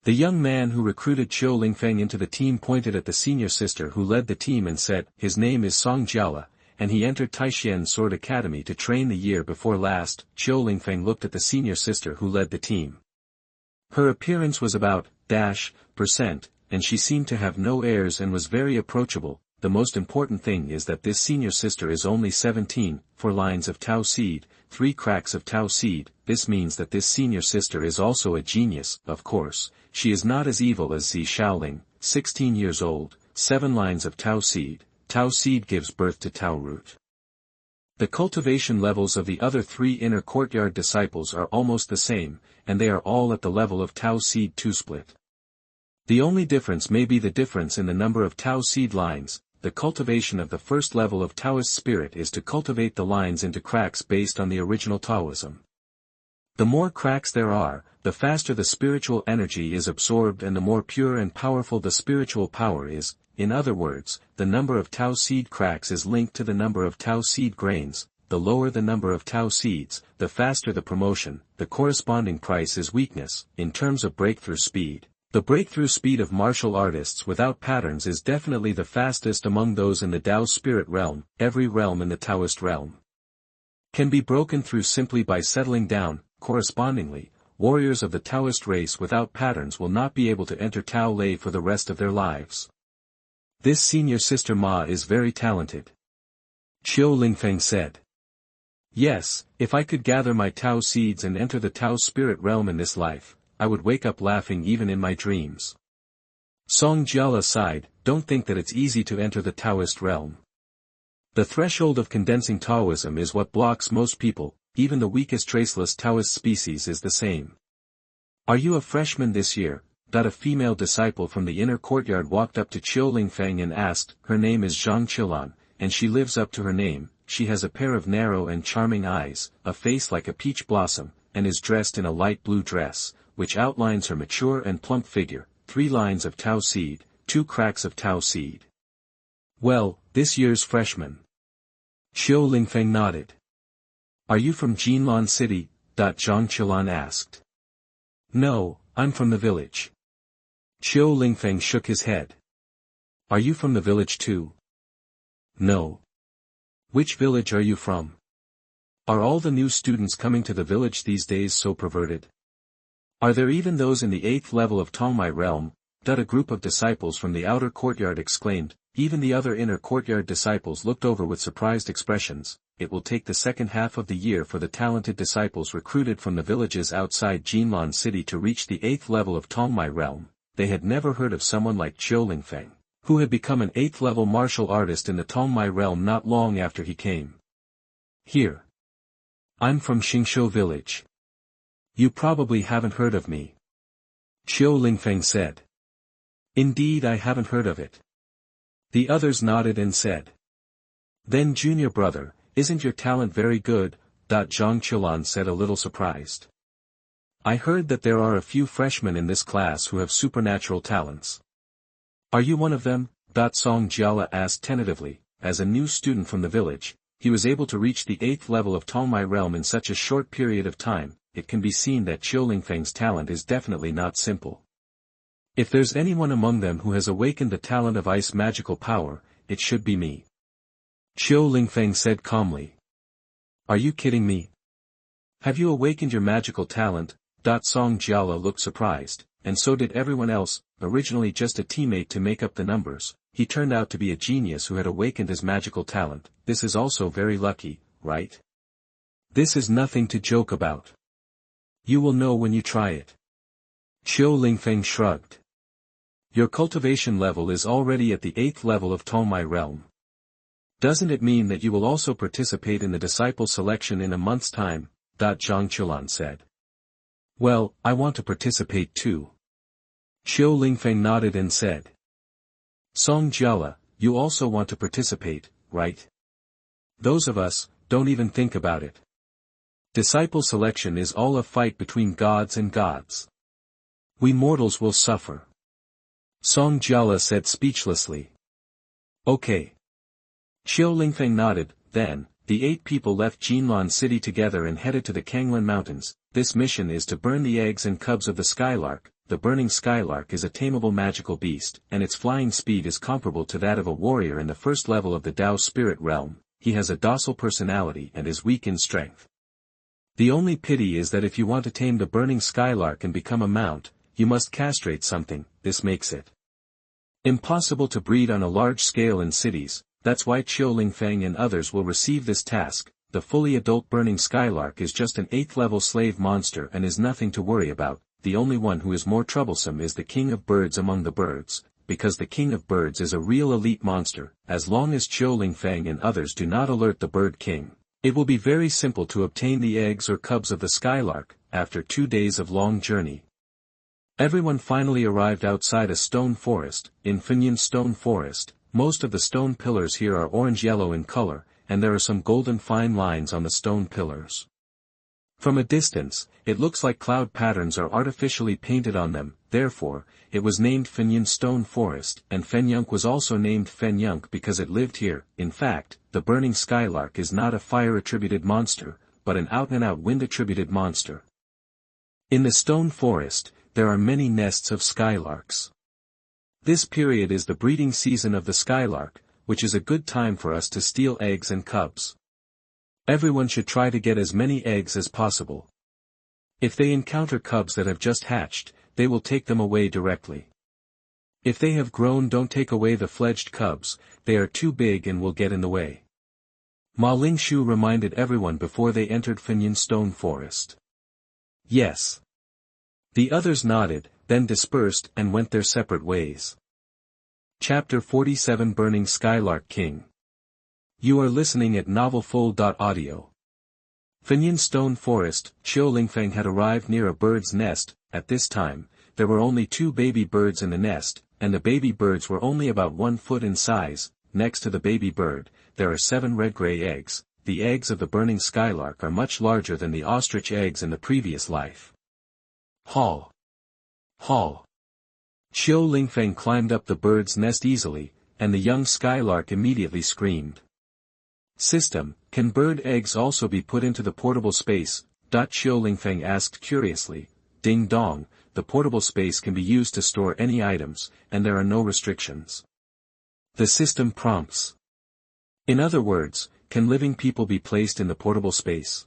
The young man who recruited Qiu Lingfeng into the team pointed at the senior sister who led the team and said, his name is Song Jiala, and he entered Taishan Sword Academy to train the year before last. Qiu Lingfeng looked at the senior sister who led the team. Her appearance was about %, and she seemed to have no airs and was very approachable. The most important thing is that this senior sister is only 17, 4 lines of Tao seed, 3 cracks of Tao seed. This means that this senior sister is also a genius. Of course, she is not as evil as Zi Shaoling, 16 years old, 7 lines of Tao seed. Tao seed gives birth to Tao root. The cultivation levels of the other 3 inner courtyard disciples are almost the same, and they are all at the level of Tao seed 2 split. The only difference may be the difference in the number of Tao seed lines. The cultivation of the first level of Taoist spirit is to cultivate the lines into cracks based on the original Taoism. The more cracks there are, the faster the spiritual energy is absorbed and the more pure and powerful the spiritual power is. In other words, the number of Tao seed cracks is linked to the number of Tao seed grains. The lower the number of Tao seeds, the faster the promotion. The corresponding price is weakness. In terms of breakthrough speed, the breakthrough speed of martial artists without patterns is definitely the fastest among those in the Dao spirit realm. Every realm in the Taoist realm can be broken through simply by settling down. Correspondingly, warriors of the Taoist race without patterns will not be able to enter Tao Lei for the rest of their lives. This senior sister Ma is very talented. Qiu Lingfeng said. Yes, if I could gather my Tao seeds and enter the Tao spirit realm in this life, I would wake up laughing even in my dreams. Song Jiala sighed. Don't think that it's easy to enter the Taoist realm. The threshold of condensing Taoism is what blocks most people. Even the weakest traceless Taoist species is the same. Are you a freshman this year? A female disciple from the inner courtyard walked up to Qiu Lingfeng and asked. Her name is Zhang Qilan, and she lives up to her name. She has a pair of narrow and charming eyes, a face like a peach blossom, and is dressed in a light blue dress, which outlines her mature and plump figure. 3 lines of Tao seed, 2 cracks of Tao seed. Well, this year's freshman. Qiu Lingfeng nodded. Are you from Jinlan City? Zhang Qilan asked. No, I'm from the village. Qiu Lingfeng shook his head. Are you from the village too? No. Which village are you from? Are all the new students coming to the village these days so perverted? Are there even those in the 8th level of Tongmai realm? A group of disciples from the outer courtyard exclaimed. Even the other inner courtyard disciples looked over with surprised expressions. It will take the second half of the year for the talented disciples recruited from the villages outside Jinlan City to reach the 8th level of Tongmai realm. They had never heard of someone like Qiu Lingfeng, who had become an 8th level martial artist in the Tongmai realm not long after he came here. I'm from Xingshou village. You probably haven't heard of me. Qiu Lingfeng said. Indeed, I haven't heard of it. The others nodded and said. Then junior brother, isn't your talent very good? Zhang Qilan said a little surprised. I heard that there are a few freshmen in this class who have supernatural talents. Are you one of them? Song Jiala asked tentatively. As a new student from the village, he was able to reach the 8th level of Tongmai realm in such a short period of time. It can be seen that Qiu Lingfeng's talent is definitely not simple. If there's anyone among them who has awakened the talent of ice magical power, it should be me. Qiu Lingfeng said calmly. Are you kidding me? Have you awakened your magical talent? Song Jiala looked surprised, and so did everyone else. Originally just a teammate to make up the numbers, he turned out to be a genius who had awakened his magical talent. This is also very lucky, right? This is nothing to joke about. You will know when you try it. Qiu Lingfeng shrugged. Your cultivation level is already at the 8th level of Tongmai realm. Doesn't it mean that you will also participate in the disciple selection in a month's time? Zhang Qiulan said. Well, I want to participate too. Qiu Lingfeng nodded and said. Song Jiala, you also want to participate, right? Those of us, don't even think about it. Disciple selection is all a fight between gods and gods. We mortals will suffer. Song Jiala said speechlessly. Okay. Qiu Lingfeng nodded. Then, the 8 people left Jinlan City together and headed to the Kanglan Mountains. This mission is to burn the eggs and cubs of the Skylark. The burning Skylark is a tameable magical beast, and its flying speed is comparable to that of a warrior in the first level of the Dao spirit realm. He has a docile personality and is weak in strength. The only pity is that if you want to tame the burning Skylark and become a mount, you must castrate something. This makes it impossible to breed on a large scale in cities. That's why Qiu Lingfeng and others will receive this task. The fully adult burning Skylark is just an 8th level slave monster and is nothing to worry about. The only one who is more troublesome is the king of birds among the birds, because the king of birds is a real elite monster. As long as Qiu Lingfeng and others do not alert the bird king, it will be very simple to obtain the eggs or cubs of the Skylark. After 2 days of long journey, everyone finally arrived outside a stone forest. In Fenyan Stone Forest, most of the stone pillars here are orange-yellow in color, and there are some golden fine lines on the stone pillars. From a distance, it looks like cloud patterns are artificially painted on them. Therefore, it was named Fenyan Stone Forest, and Fenyunk was also named Fenyunk because it lived here. In fact, the burning Skylark is not a fire-attributed monster, but an out-and-out wind-attributed monster. In the stone forest, there are many nests of skylarks. This period is the breeding season of the Skylark, which is a good time for us to steal eggs and cubs. Everyone should try to get as many eggs as possible. If they encounter cubs that have just hatched, they will take them away directly. If they have grown, don't take away the fledged cubs, they are too big and will get in the way. Ma Lingshu reminded everyone before they entered Fenyan Stone Forest. Yes. The others nodded, then dispersed and went their separate ways. Chapter 47 Burning Skylark King. You are listening at novelfull.audio. Fenyan Stone Forest. Qiu Lingfeng had arrived near a bird's nest. At this time, there were only 2 baby birds in the nest, and the baby birds were only about 1 foot in size. Next to the baby bird, there are 7 red-gray eggs. The eggs of the burning Skylark are much larger than the ostrich eggs in the previous life. Haul! Haul! Qiu Lingfeng climbed up the bird's nest easily, and the young Skylark immediately screamed. System, can bird eggs also be put into the portable space? Qiu Lingfeng asked curiously. Ding dong, the portable space can be used to store any items, and there are no restrictions. The system prompts. In other words, can living people be placed in the portable space?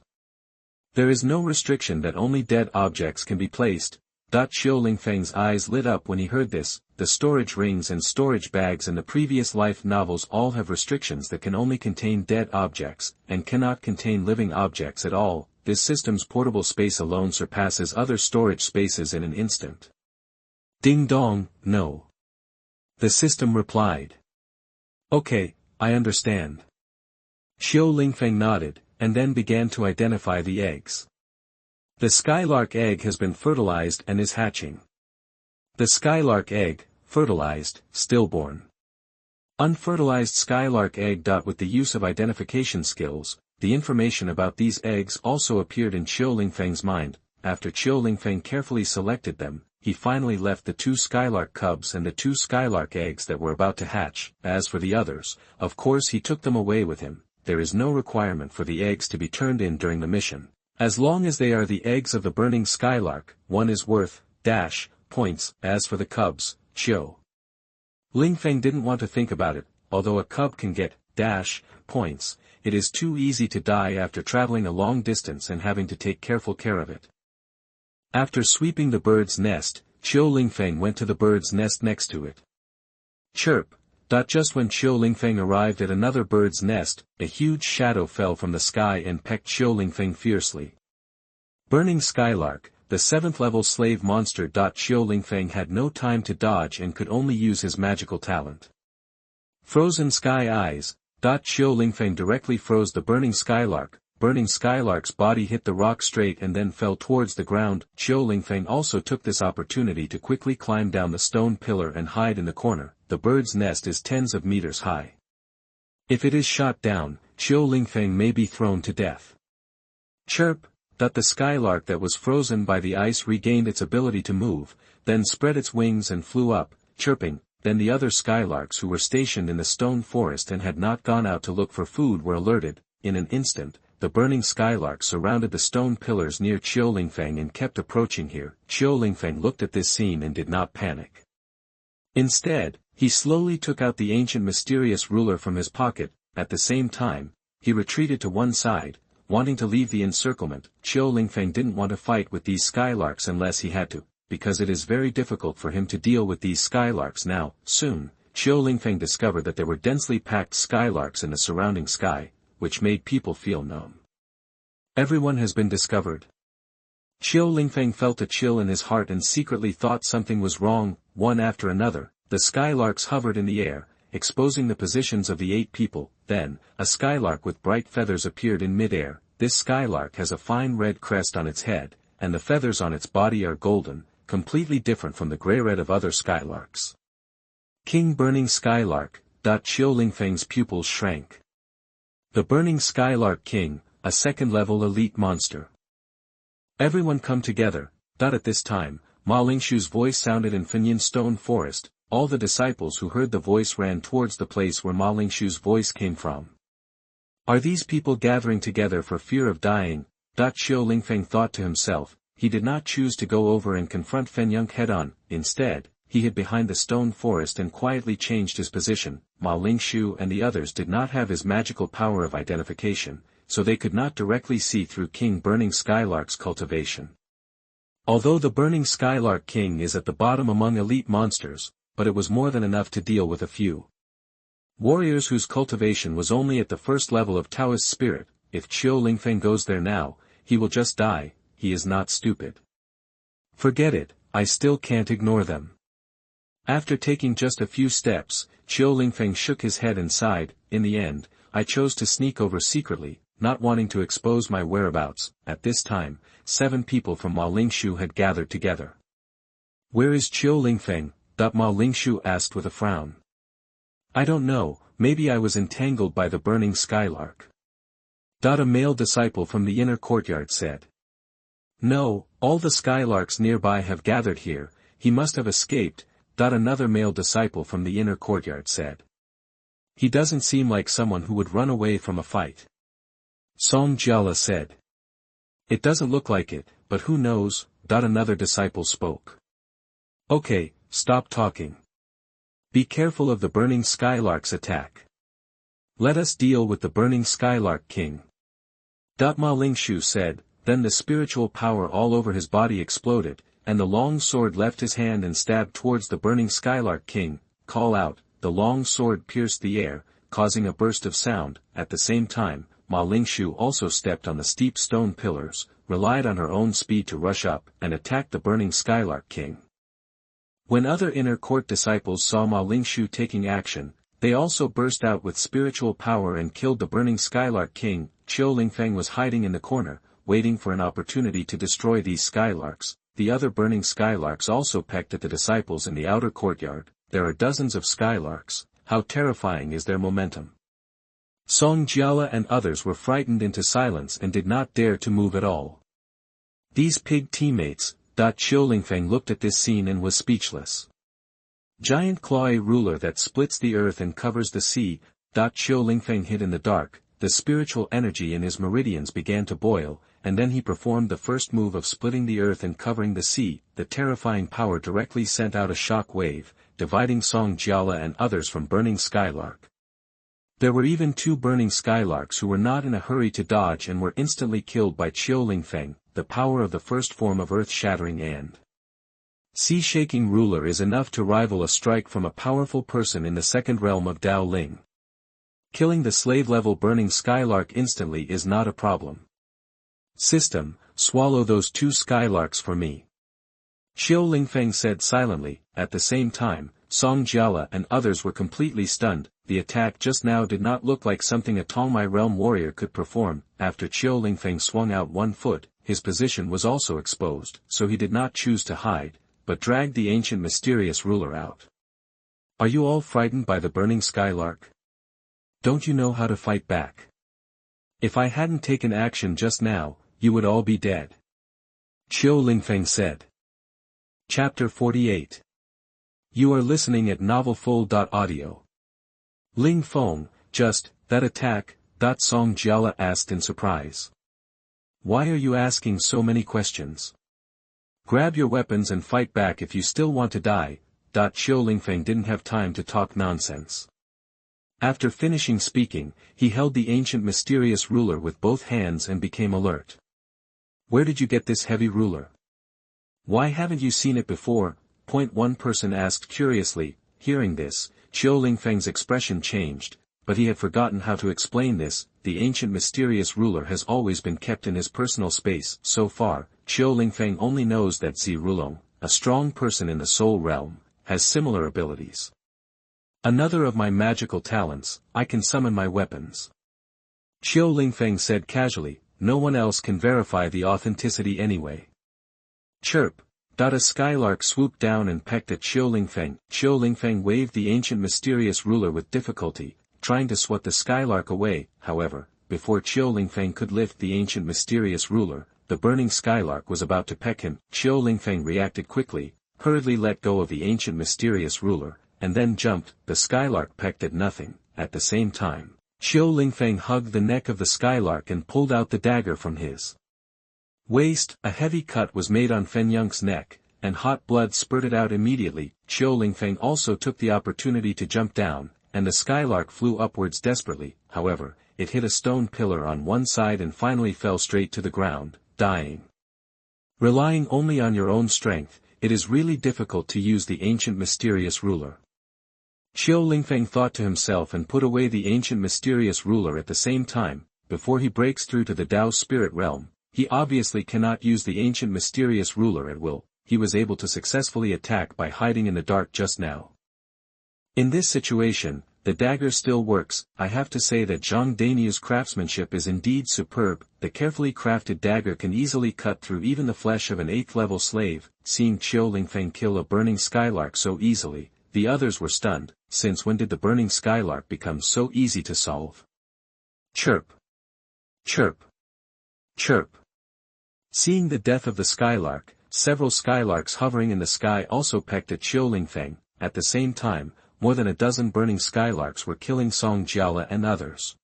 There is no restriction that only dead objects can be placed. Qiu Lingfeng's eyes lit up when he heard this. The storage rings and storage bags in the previous life novels all have restrictions that can only contain dead objects, and cannot contain living objects at all. This system's portable space alone surpasses other storage spaces in an instant. Ding dong, no. The system replied. Okay, I understand. Qiu Lingfeng nodded, and then began to identify the eggs. The Skylark egg has been fertilized and is hatching. The Skylark egg, fertilized, stillborn. Unfertilized Skylark egg. With the use of identification skills, the information about these eggs also appeared in Qiu Lingfeng's mind. After Qiu Lingfeng carefully selected them, he finally left the 2 Skylark cubs and the 2 Skylark eggs that were about to hatch. As for the others, of course he took them away with him. there is no requirement for the eggs to be turned in during the mission. As long as they are the eggs of the burning skylark, one is worth, points. As for the cubs, Lingfeng didn't want to think about it. Although a cub can get, points, it is too easy to die after traveling a long distance and having to take careful care of it. After sweeping the bird's nest, Lingfeng went to the bird's nest next to it. Chirp. Just when Lingfeng arrived at another bird's nest, a huge shadow fell from the sky and pecked Lingfeng fiercely. Burning Skylark, the 7th level slave monster. Lingfeng had no time to dodge and could only use his magical talent. Frozen Sky Eyes. Lingfeng directly froze the burning skylark. Burning Skylark's body hit the rock straight and then fell towards the ground. Lingfeng also took this opportunity to quickly climb down the stone pillar and hide in the corner. The bird's nest is tens of meters high. If it is shot down, Lingfeng may be thrown to death. Chirp. The skylark that was frozen by the ice regained its ability to move, then spread its wings and flew up, chirping. Then the other skylarks who were stationed in the stone forest and had not gone out to look for food were alerted. In an instant, the burning skylark surrounded the stone pillars near Lingfeng and kept approaching here. Lingfeng looked at this scene and did not panic. Instead, he slowly took out the ancient mysterious ruler from his pocket. At the same time, he retreated to one side, wanting to leave the encirclement. Lingfeng didn't want to fight with these skylarks unless he had to, because it is very difficult for him to deal with these skylarks now. Soon, Lingfeng discovered that there were densely packed skylarks in the surrounding sky, which made people feel numb. Everyone has been discovered. Lingfeng felt a chill in his heart and secretly thought something was wrong. One after another, the skylarks hovered in the air, exposing the positions of the 8 people. Then, a skylark with bright feathers appeared in mid-air. This skylark has a fine red crest on its head, and the feathers on its body are golden, completely different from the gray-red of other skylarks. King Burning Skylark. Lingfeng's pupils shrank. The Burning Skylark King, a 2nd-level elite monster. Everyone come together. At this time, Ma Lingshu's voice sounded in Finyan Stone Forest. All the disciples who heard the voice ran towards the place where Ma Lingshu's voice came from. Are these people gathering together for fear of dying? Lingfeng thought to himself. He did not choose to go over and confront Fenyang head-on. Instead, he hid behind the stone forest and quietly changed his position. Ma Lingshu and the others did not have his magical power of identification, so they could not directly see through King Burning Skylark's cultivation. Although the Burning Skylark King is at the bottom among elite monsters, but it was more than enough to deal with a few warriors whose cultivation was only at the 1st level of Taoist spirit. If Lingfeng goes there now, he will just die. He is not stupid. Forget it, I still can't ignore them. After taking just a few steps, Lingfeng shook his head and sighed. In the end, I chose to sneak over secretly, not wanting to expose my whereabouts. At this time, 7 people from Ma Lingshu had gathered together. Where is Lingfeng? Ma Lingshu asked with a frown. I don't know, maybe I was entangled by the burning skylark. A male disciple from the inner courtyard said. No, all the skylarks nearby have gathered here, he must have escaped. Another male disciple from the inner courtyard said. He doesn't seem like someone who would run away from a fight. Song Jiala said. It doesn't look like it, but who knows? Another disciple spoke. Okay, stop talking. Be careful of the burning skylark's attack. Let us deal with the burning skylark king. Ma Lingshu said. Then the spiritual power all over his body exploded, and the long sword left his hand and stabbed towards the burning Skylark King. Call out, the long sword pierced the air, causing a burst of sound. At the same time, Ma Lingshu also stepped on the steep stone pillars, relied on her own speed to rush up, and attacked the burning Skylark King. When other inner court disciples saw Ma Lingshu taking action, they also burst out with spiritual power and killed the burning Skylark King. Lingfeng was hiding in the corner, waiting for an opportunity to destroy these skylarks. The other burning skylarks also pecked at the disciples in the outer courtyard. There are dozens of skylarks. How terrifying is their momentum. Song Jiala and others were frightened into silence and did not dare to move at all. These pig teammates. Lingfeng looked at this scene and was speechless. Giant clawy ruler that splits the earth and covers the sea. Lingfeng hid in the dark, the spiritual energy in his meridians began to boil, and then he performed the first move of splitting the earth and covering the sea. The terrifying power directly sent out a shock wave, dividing Song Jiala and others from Burning Skylark. There were even 2 Burning Skylarks who were not in a hurry to dodge and were instantly killed by Qiu Lingfeng. The power of the first form of earth-shattering and sea-shaking ruler is enough to rival a strike from a powerful person in the second realm of Dao Ling. Killing the slave-level Burning Skylark instantly is not a problem. System, swallow those 2 Skylarks for me. Qiu Lingfeng said silently. At the same time, Song Jiala and others were completely stunned. The attack just now did not look like something a Tongmai realm warrior could perform. After Qiu Lingfeng swung out 1 foot, his position was also exposed, so he did not choose to hide, but dragged the ancient mysterious ruler out. Are you all frightened by the Burning Skylark? Don't you know how to fight back? If I hadn't taken action just now, you would all be dead. Qiu Lingfeng said. Chapter 48. You are listening at novelfull.audio. Ling Feng, just, that attack, Song Jiala asked in surprise. Why are you asking so many questions? Grab your weapons and fight back if you still want to die. Qiu Lingfeng didn't have time to talk nonsense. After finishing speaking, he held the ancient mysterious ruler with both hands and became alert. Where did you get this heavy ruler? Why haven't you seen it before? One person asked curiously. Hearing this, Qiu Lingfeng's expression changed, but he had forgotten how to explain this. The ancient mysterious ruler has always been kept in his personal space. So far, Qiu Lingfeng only knows that Zi Rulong, a strong person in the soul realm, has similar abilities. Another of my magical talents, I can summon my weapons. Qiu Lingfeng said casually. No one else can verify the authenticity anyway. Chirp. A Skylark swooped down and pecked at Qiu Lingfeng. Qiu Lingfeng waved the ancient mysterious ruler with difficulty, trying to swat the Skylark away. However, before Qiu Lingfeng could lift the ancient mysterious ruler, the burning Skylark was about to peck him. Qiu Lingfeng reacted quickly, hurriedly let go of the ancient mysterious ruler, and then jumped. The Skylark pecked at nothing. At the same time, Qiu Lingfeng hugged the neck of the Skylark and pulled out the dagger from his waist. A heavy cut was made on Fen Yung's neck, and hot blood spurted out immediately. Qiu Lingfeng also took the opportunity to jump down, and the Skylark flew upwards desperately. However, it hit a stone pillar on one side and finally fell straight to the ground, dying. Relying only on your own strength, it is really difficult to use the ancient mysterious ruler. Qiu Lingfeng thought to himself and put away the ancient mysterious ruler at the same time. Before he breaks through to the Dao spirit realm, he obviously cannot use the ancient mysterious ruler at will. He was able to successfully attack by hiding in the dark just now. In this situation, the dagger still works. I have to say that Zhang Dainiu's craftsmanship is indeed superb. The carefully crafted dagger can easily cut through even the flesh of an 8th-level slave. Seeing Qiu Lingfeng kill a burning Skylark so easily, the others were stunned. Since when did the burning Skylark become so easy to solve? Chirp. Chirp. Chirp. Seeing the death of the Skylark, several Skylarks hovering in the sky also pecked at Qiu Lingfeng. At the same time, more than a dozen burning Skylarks were killing Song Jiala and others.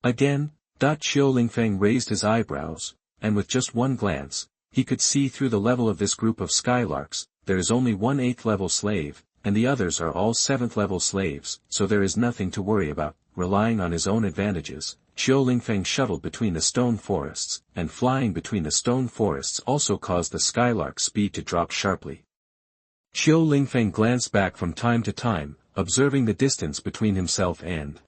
Again, Qiu Lingfeng raised his eyebrows, and with just one glance, he could see through the level of this group of Skylarks. There is only one 8th-level slave, and the others are all 7th-level slaves, so there is nothing to worry about. Relying on his own advantages, Qiu Lingfeng shuttled between the stone forests, and flying between the stone forests also caused the Skylark's speed to drop sharply. Qiu Lingfeng glanced back from time to time, observing the distance between himself and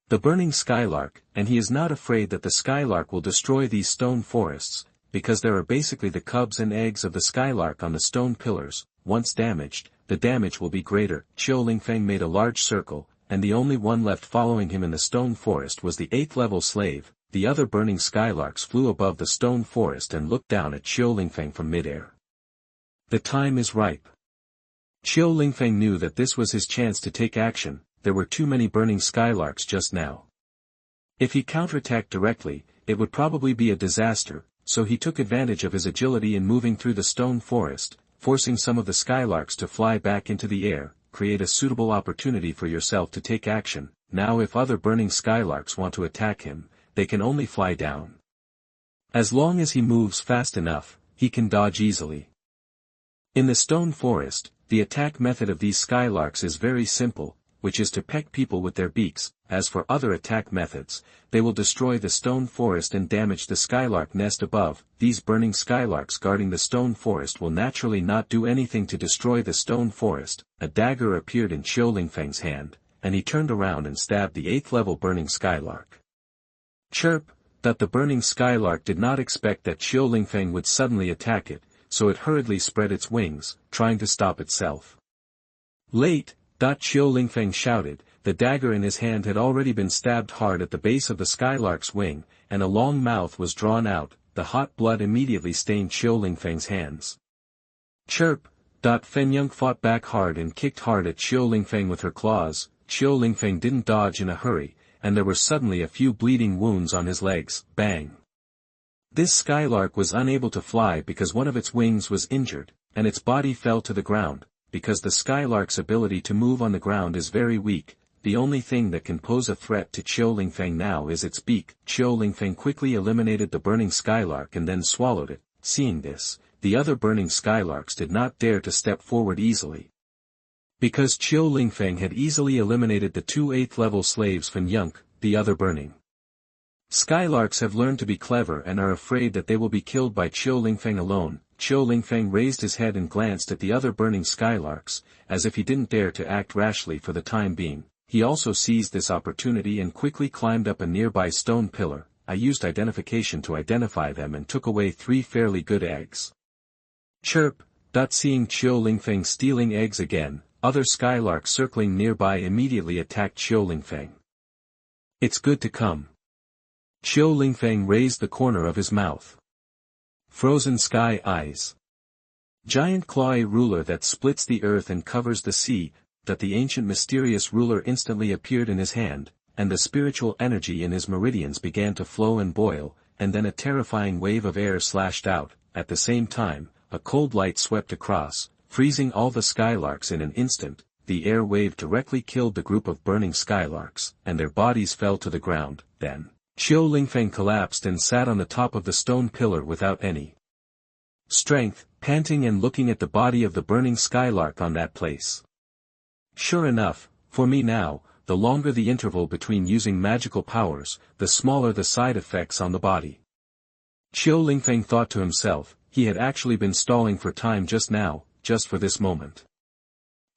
the burning Skylark, and he is not afraid that the Skylark will destroy these stone forests, because there are basically the cubs and eggs of the Skylark on the stone pillars. Once damaged, the damage will be greater. Qiu Lingfeng made a large circle, and the only one left following him in the stone forest was the 8th-level slave. The other burning Skylarks flew above the stone forest and looked down at Qiu Lingfeng from midair. The time is ripe. Qiu Lingfeng knew that this was his chance to take action. There were too many burning Skylarks just now. If he counterattacked directly, it would probably be a disaster, so he took advantage of his agility in moving through the stone forest, forcing some of the Skylarks to fly back into the air. Create a suitable opportunity for yourself to take action. now if other burning skylarks want to attack him, they can only fly down. As long as he moves fast enough, he can dodge easily. In the stone forest, the attack method of these skylarks is very simple, which is to peck people with their beaks. As for other attack methods, they will destroy the stone forest and damage the skylark nest above. These burning skylarks guarding the stone forest will naturally not do anything to destroy the stone forest. A dagger appeared in Qiu Lingfeng's hand, and he turned around and stabbed the 8th level burning skylark. Chirp! That the burning skylark did not expect that Qiu Lingfeng would suddenly attack it, so it hurriedly spread its wings, trying to stop itself. Late! Qiu Lingfeng shouted. The dagger in his hand had already been stabbed hard at the base of the skylark's wing, and a long mouth was drawn out. The hot blood immediately stained Qiu Lingfeng's hands. Chirp! Fenyang fought back hard and kicked hard at Qiu Lingfeng with her claws. Qiu Lingfeng didn't dodge in a hurry, and there were suddenly a few bleeding wounds on his legs. Bang! This skylark was unable to fly because one of its wings was injured, and its body fell to the ground. Because the skylark's ability to move on the ground is very weak, the only thing that can pose a threat to Qiu Lingfeng now is its beak. Qiu Lingfeng quickly eliminated the burning skylark and then swallowed it. Seeing this, the other burning skylarks did not dare to step forward easily. Because Qiu Lingfeng had easily eliminated the 2 8th level slaves Fenyang, the other burning skylarks have learned to be clever and are afraid that they will be killed by Qiu Lingfeng alone. Qiu Lingfeng raised his head and glanced at the other burning skylarks, as if he didn't dare to act rashly for the time being. He also seized this opportunity and quickly climbed up a nearby stone pillar. I used identification to identify them and took away 3 fairly good eggs. Chirp! Seeing Qiu Lingfeng stealing eggs again, other skylarks circling nearby immediately attacked Qiu Lingfeng. It's good to come. Qiu Lingfeng raised the corner of his mouth. Frozen Sky Eyes. Giant clawy ruler that splits the earth and covers the sea. That the ancient mysterious ruler instantly appeared in his hand, and the spiritual energy in his meridians began to flow and boil, and then a terrifying wave of air slashed out. At the same time, a cold light swept across, freezing all the skylarks in an instant. The air wave directly killed the group of burning skylarks, and their bodies fell to the ground. Then, Qiu Lingfeng collapsed and sat on the top of the stone pillar without any strength, panting and looking at the body of the burning skylark on that place. Sure enough, for me now, the longer the interval between using magical powers, the smaller the side effects on the body. Qiu Lingfeng thought to himself, he had actually been stalling for time just now, just for this moment.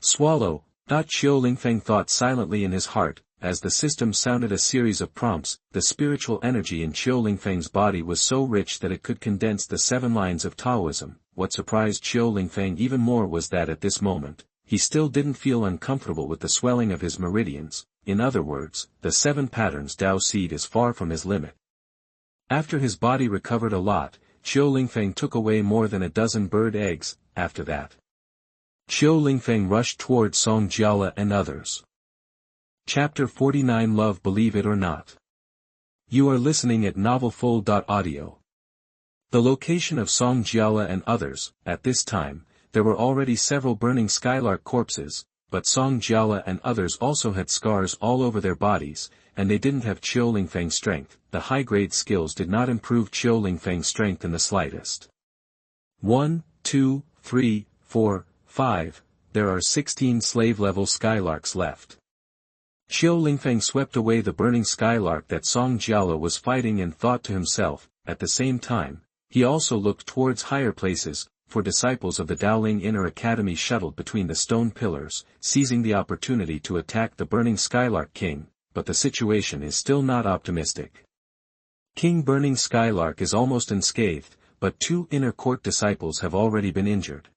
Swallow! Qiu Lingfeng thought silently in his heart, as the system sounded a series of prompts. The spiritual energy in Qiu Lingfeng's body was so rich that it could condense the 7 lines of Taoism. What surprised Qiu Lingfeng even more was that at this moment, he still didn't feel uncomfortable with the swelling of his meridians. In other words, the 7 patterns Dao seed is far from his limit. After his body recovered a lot, Qiu Lingfeng took away more than a dozen bird eggs. After that, Qiu Lingfeng rushed toward Song Jiala and others. Chapter 49 Love Believe It or Not. You are listening at novelfull.audio. The location of Song Jiala and others. At this time, there were already several burning skylark corpses, but Song Jiala and others also had scars all over their bodies, and they didn't have Qiu Lingfeng's strength. The high-grade skills did not improve Qiu Lingfeng's strength in the slightest. 1, 2, 3, 4, 5, there are 16 slave-level skylarks left. Qiu Lingfeng swept away the burning skylark that Song Jiala was fighting and thought to himself. At the same time, he also looked towards higher places, for disciples of the Daoling Inner Academy shuttled between the stone pillars, seizing the opportunity to attack the burning Skylark King, but the situation is still not optimistic. King Burning Skylark is almost unscathed, but 2 inner court disciples have already been injured.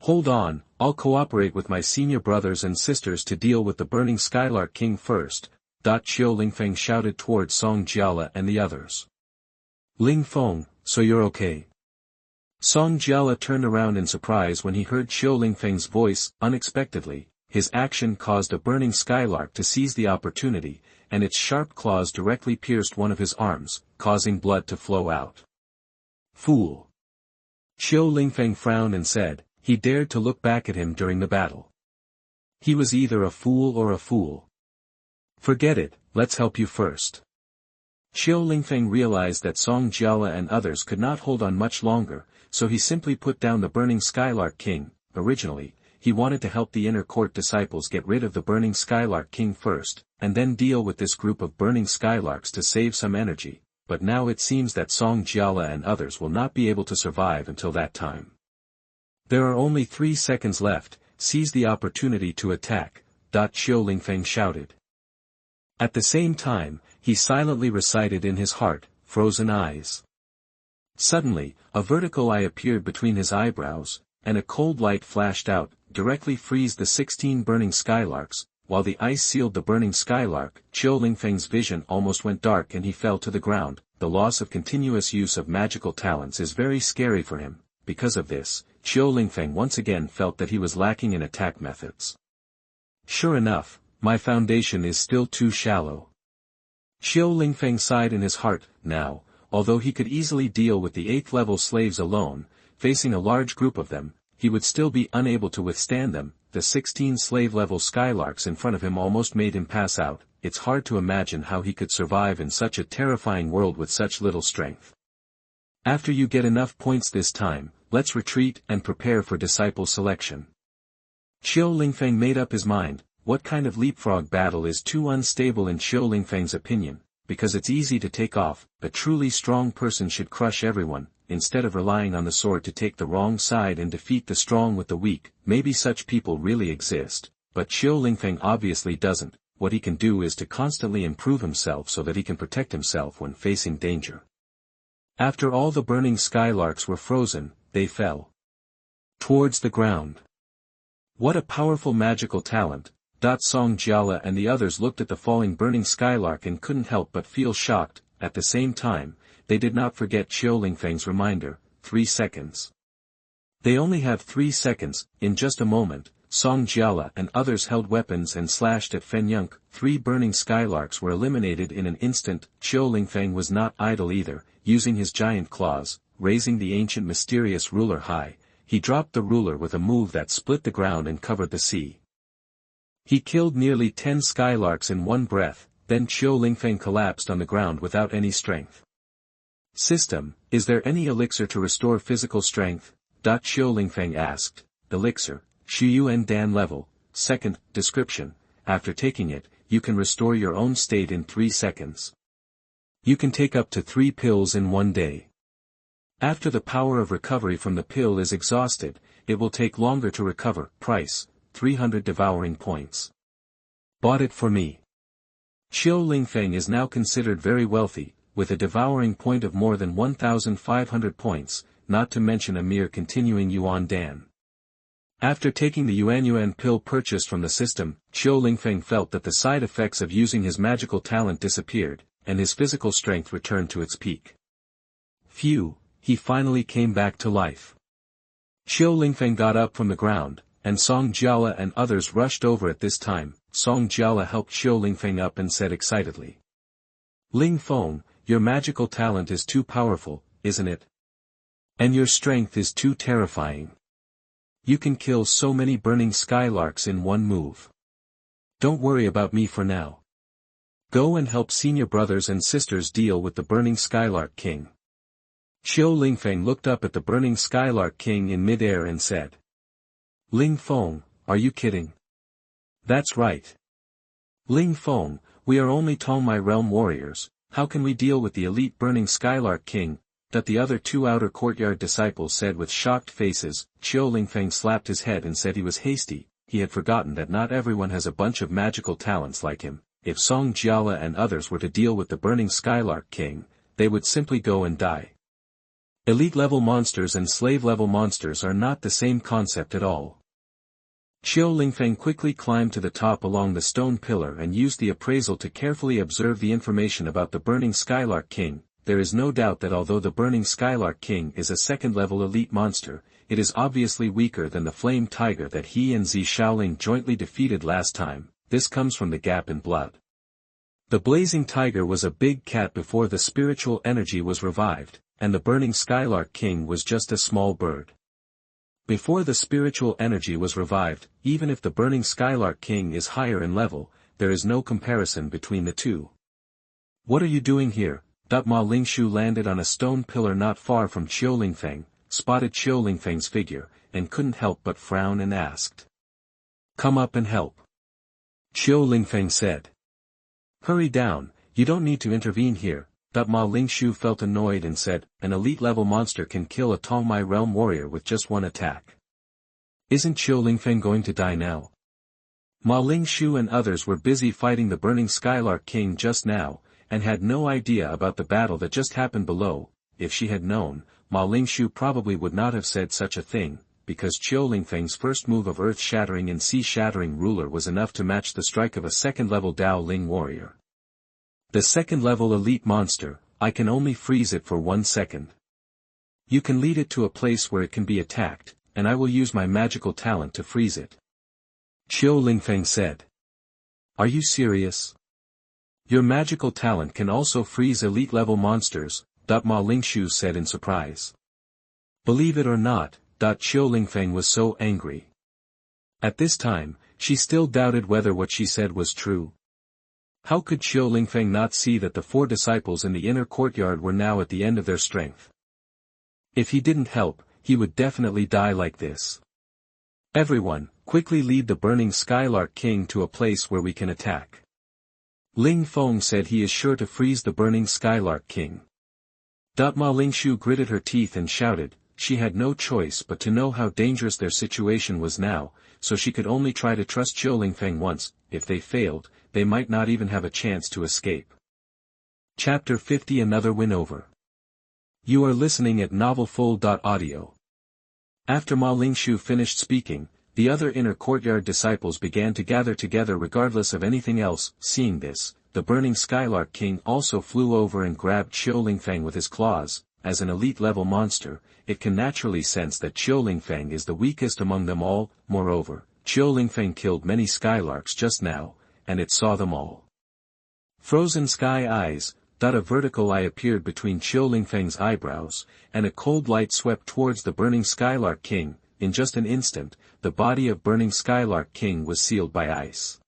Hold on, I'll cooperate with my senior brothers and sisters to deal with the burning Skylark King first. Qiu Lingfeng shouted towards Song Jiala and the others. Ling Feng, so you're okay? Song Jiala turned around in surprise when he heard Qiu Lingfeng's voice. Unexpectedly, his action caused a burning skylark to seize the opportunity, and its sharp claws directly pierced one of his arms, causing blood to flow out. Fool! Qiu Lingfeng frowned and said, he dared to look back at him during the battle. He was either a fool or a fool. Forget it, let's help you first. Xiao Lingfeng realized that Song Jiala and others could not hold on much longer, so he simply put down the burning Skylark King. Originally, he wanted to help the inner court disciples get rid of the burning Skylark King first, and then deal with this group of burning Skylarks to save some energy, but now it seems that Song Jiala and others will not be able to survive until that time. There are only 3 seconds left, seize the opportunity to attack, Xiao Lingfeng shouted. At the same time, he silently recited in his heart, Frozen Eyes. Suddenly, a vertical eye appeared between his eyebrows, and a cold light flashed out, directly freezed the 16 burning skylarks. While the ice sealed the burning skylark, Xiao Lingfeng's vision almost went dark and he fell to the ground. The loss of continuous use of magical talents is very scary for him. Because of this, Xiao Lingfeng once again felt that he was lacking in attack methods. Sure enough, my foundation is still too shallow. Xiao Lingfeng sighed in his heart. Now, although he could easily deal with the 8th level slaves alone, facing a large group of them, he would still be unable to withstand them. The 16 slave-level skylarks in front of him almost made him pass out. It's hard to imagine how he could survive in such a terrifying world with such little strength. After you get enough points this time, let's retreat and prepare for disciple selection. Xiao Lingfeng made up his mind. What kind of leapfrog battle is too unstable in Xiao Lingfeng's opinion? Because it's easy to take off, a truly strong person should crush everyone, instead of relying on the sword to take the wrong side and defeat the strong with the weak. Maybe such people really exist, but Xiao Lingfeng obviously doesn't. What he can do is to constantly improve himself so that he can protect himself when facing danger. After all the burning skylarks were frozen, they fell towards the ground. What a powerful magical talent! Song Jiala and the others looked at the falling burning skylark and couldn't help but feel shocked. At the same time, they did not forget Xiao Lingfeng's reminder, 3 seconds. They only have 3 seconds. In just a moment, Song Jiala and others held weapons and slashed at Fen Yunk. 3 burning skylarks were eliminated in an instant. Xiao Lingfeng was not idle either. Using his giant claws, raising the ancient mysterious ruler high, he dropped the ruler with a move that split the ground and covered the sea. He killed nearly 10 skylarks in one breath. Then Xiao Lingfeng collapsed on the ground without any strength. System, is there any elixir to restore physical strength? Xiao Lingfeng asked. Elixir, Shuyuan Dan level. Second, description. After taking it, you can restore your own state in 3 seconds. You can take up to 3 pills in 1 day. After the power of recovery from the pill is exhausted, it will take longer to recover. Price, 300 devouring points. Bought it for me. Xiao Lingfeng is now considered very wealthy, with a devouring point of more than 1,500 points, not to mention a mere continuing Yuan Dan. After taking the Yuan pill purchased from the system, Xiao Lingfeng felt that the side effects of using his magical talent disappeared, and his physical strength returned to its peak. Phew, he finally came back to life. Xiao Lingfeng got up from the ground, and Song Jiala and others rushed over at this time. Song Jiala helped Xiao Lingfeng up and said excitedly, Lingfeng, your magical talent is too powerful, isn't it? And your strength is too terrifying. You can kill so many burning skylarks in one move. Don't worry about me for now. Go and help senior brothers and sisters deal with the burning Skylark King. Xiao Lingfeng looked up at the burning Skylark King in mid-air and said, Lingfeng, are you kidding? That's right. Lingfeng, we are only Tongmai realm warriors, how can we deal with the elite burning Skylark King? That the other 2 outer courtyard disciples said with shocked faces. Xiao Lingfeng slapped his head and said he was hasty. He had forgotten that not everyone has a bunch of magical talents like him. If Song Jiala and others were to deal with the burning Skylark King, they would simply go and die. Elite-level monsters and slave-level monsters are not the same concept at all. Xiao Lingfeng quickly climbed to the top along the stone pillar and used the appraisal to carefully observe the information about the burning Skylark King. There is no doubt that although the burning Skylark King is a second-level elite monster, it is obviously weaker than the flame tiger that he and Zi Shaoling jointly defeated last time. This comes from the gap in blood. The blazing tiger was a big cat before the spiritual energy was revived, and the burning Skylark King was just a small bird. Before the spiritual energy was revived, even if the burning Skylark King is higher in level, there is no comparison between the two. What are you doing here? Ma Lingshu landed on a stone pillar not far from Qiu Lingfeng, spotted Qiu Lingfeng's figure, and couldn't help but frown and asked. Come up and help. Qiu Lingfeng said. Hurry down, you don't need to intervene here. Ma Lingshu felt annoyed and said, an elite-level monster can kill a Tongmai realm warrior with just one attack. Isn't Qiu Lingfeng going to die now? Ma Lingshu and others were busy fighting the burning Skylark King just now, and had no idea about the battle that just happened below. If she had known, Ma Lingshu probably would not have said such a thing, because Qiu Lingfeng's first move of earth-shattering and sea-shattering ruler was enough to match the strike of a second-level Dao Ling warrior. The second-level elite monster, I can only freeze it for 1 second. You can lead it to a place where it can be attacked, and I will use my magical talent to freeze it. Qiu Lingfeng said. Are you serious? Your magical talent can also freeze elite-level monsters, Ma Lingshu said in surprise. Believe it or not, Qiu Lingfeng was so angry. At this time, she still doubted whether what she said was true. How could Qiu Lingfeng not see that the 4 disciples in the inner courtyard were now at the end of their strength? If he didn't help, he would definitely die like this. Everyone, quickly lead the burning Skylark King to a place where we can attack. Ling Feng said he is sure to freeze the burning Skylark King. Ma Lingshu gritted her teeth and shouted. She had no choice but to know how dangerous their situation was now, so she could only try to trust Qiu Lingfeng once. If they failed, they might not even have a chance to escape. Chapter 50 Another Win Over. You are listening at novelfull.audio. After Ma Lingshu finished speaking, the other inner courtyard disciples began to gather together regardless of anything else. Seeing this, the burning Skylark King also flew over and grabbed Qiu Lingfeng with his claws. As an elite-level monster, it can naturally sense that Qiu Lingfeng is the weakest among them all. Moreover, Qiu Lingfeng killed many Skylarks just now, and it saw them all. Frozen Sky Eyes. A vertical eye appeared between Qiu Lingfeng's eyebrows, and a cold light swept towards the burning Skylark King. In just an instant, the body of burning Skylark King was sealed by ice.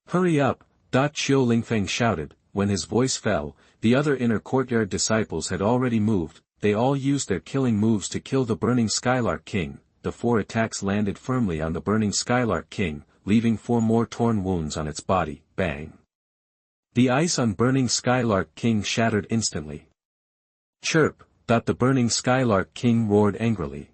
Hurry up! Qiu Lingfeng shouted. When his voice fell, the other inner courtyard disciples had already moved. They all used their killing moves to kill the burning Skylark King. The 4 attacks landed firmly on the burning Skylark King, leaving 4 more torn wounds on its body. Bang! The ice on burning Skylark King shattered instantly. Chirp! The burning Skylark King roared angrily.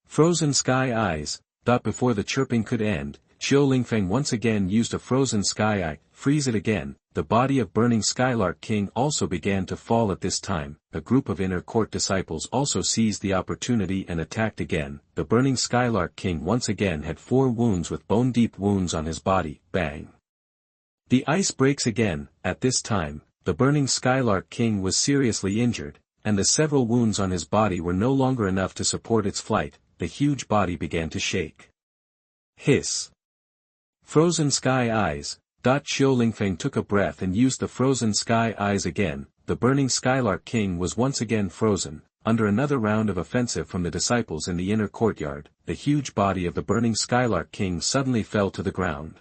Frozen Sky Eyes. Before the chirping could end, Qiu Lingfeng once again used a Frozen Sky Eye. Freeze it again. The body of burning Skylark King also began to fall at this time. A group of inner court disciples also seized the opportunity and attacked again. The burning Skylark King once again had 4 wounds with bone-deep wounds on his body. Bang! The ice breaks again. At this time, the burning Skylark King was seriously injured, and the several wounds on his body were no longer enough to support its flight. The huge body began to shake. Hiss! Frozen Sky Eyes. Qiu Lingfeng took a breath and used the Frozen Sky Eyes again. The burning Skylark King was once again frozen. Under another round of offensive from the disciples in the inner courtyard, the huge body of the burning Skylark King suddenly fell to the ground.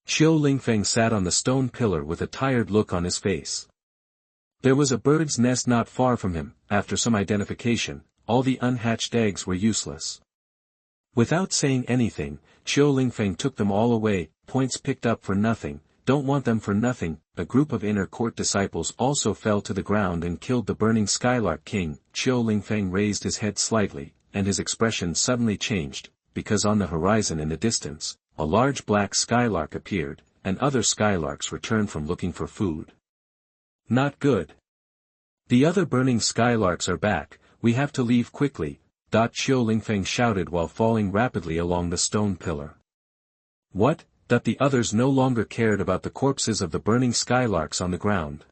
Qiu Lingfeng sat on the stone pillar with a tired look on his face. There was a bird's nest not far from him. After some identification, all the unhatched eggs were useless. Without saying anything, Qiu Lingfeng took them all away. Points picked up for nothing, don't want them for nothing. A group of inner court disciples also fell to the ground and killed the burning Skylark King. Qiu Lingfeng raised his head slightly, and his expression suddenly changed, because on the horizon in the distance, a large black skylark appeared, and other skylarks returned from looking for food. Not good. The other burning skylarks are back, we have to leave quickly. Qiu Lingfeng shouted while falling rapidly along the stone pillar. What? The others no longer cared about the corpses of the burning skylarks on the ground.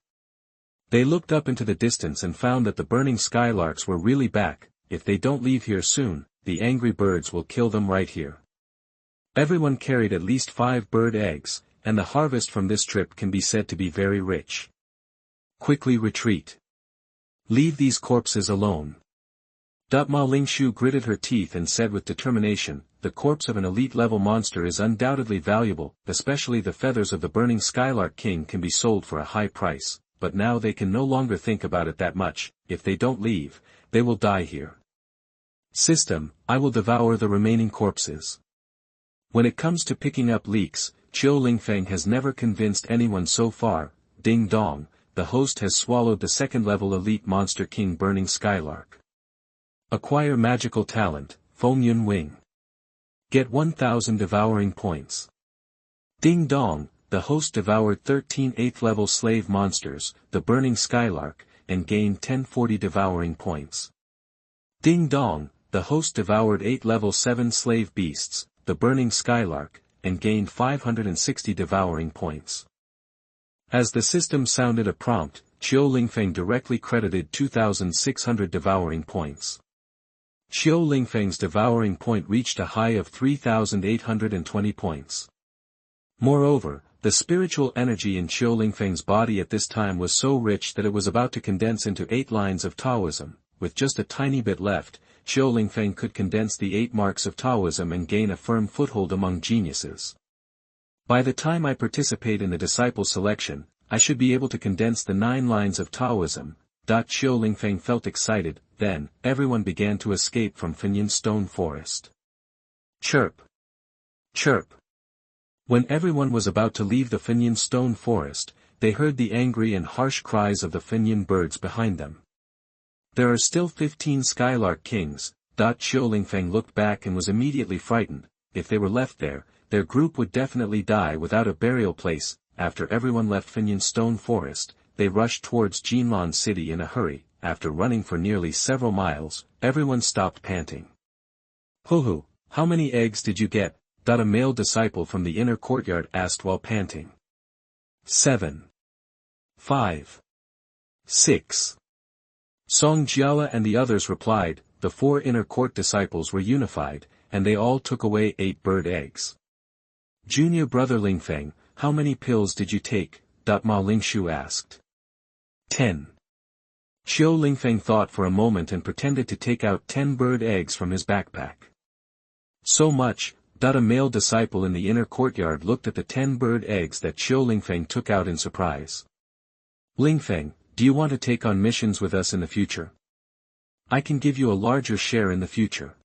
They looked up into the distance and found that the burning skylarks were really back. If they don't leave here soon, the angry birds will kill them right here. Everyone carried at least 5 bird eggs, and the harvest from this trip can be said to be very rich. Quickly retreat. Leave these corpses alone. Ma Lingshu gritted her teeth and said with determination, the corpse of an elite-level monster is undoubtedly valuable, especially the feathers of the burning Skylark King can be sold for a high price, but now they can no longer think about it that much. If they don't leave, they will die here. System, I will devour the remaining corpses. When it comes to picking up leaks, Qiu Lingfeng has never convinced anyone so far. Ding-dong, the host has swallowed the second-level elite monster king burning Skylark. Acquire magical talent, Feng Yun Wing. Get 1000 devouring points. Ding-dong, the host devoured 13 8th-level slave monsters, the burning Skylark, and gained 1040 devouring points. Ding-dong, the host devoured 8th-level 7 slave beasts, the burning Skylark, and gained 560 devouring points. As the system sounded a prompt, Qiu Lingfeng directly credited 2600 devouring points. Qiu Lingfeng's devouring point reached a high of 3820 points. Moreover, the spiritual energy in Qiu Lingfeng's body at this time was so rich that it was about to condense into 8 lines of Taoism. With just a tiny bit left, Qiu Lingfeng could condense the 8 marks of Taoism and gain a firm foothold among geniuses. By the time I participate in the disciple selection, I should be able to condense the 9 lines of Taoism. Qiu Lingfeng felt excited. Then, everyone began to escape from Fenyin Stone Forest. Chirp! Chirp! When everyone was about to leave the Fenyin Stone Forest, they heard the angry and harsh cries of the Fenyin birds behind them. There are still 15 Skylark Kings. Qiu Lingfeng looked back and was immediately frightened. If they were left there, their group would definitely die without a burial place. After everyone left Fenyin Stone Forest, they rushed towards Jinlan City in a hurry. After running for nearly several miles, everyone stopped panting. Hoo-hoo, how many eggs did you get? A male disciple from the inner courtyard asked while panting. 7. 5. 6. Song Jiala and the others replied. The 4 inner court disciples were unified, and they all took away 8 bird eggs. Junior brother Lingfeng, how many pills did you take? Ma Lingshu asked. 10. Qiu Lingfeng thought for a moment and pretended to take out 10 bird eggs from his backpack. So much. A male disciple in the inner courtyard looked at the 10 bird eggs that Qiu Lingfeng took out in surprise. Lingfeng, do you want to take on missions with us in the future? I can give you a larger share in the future.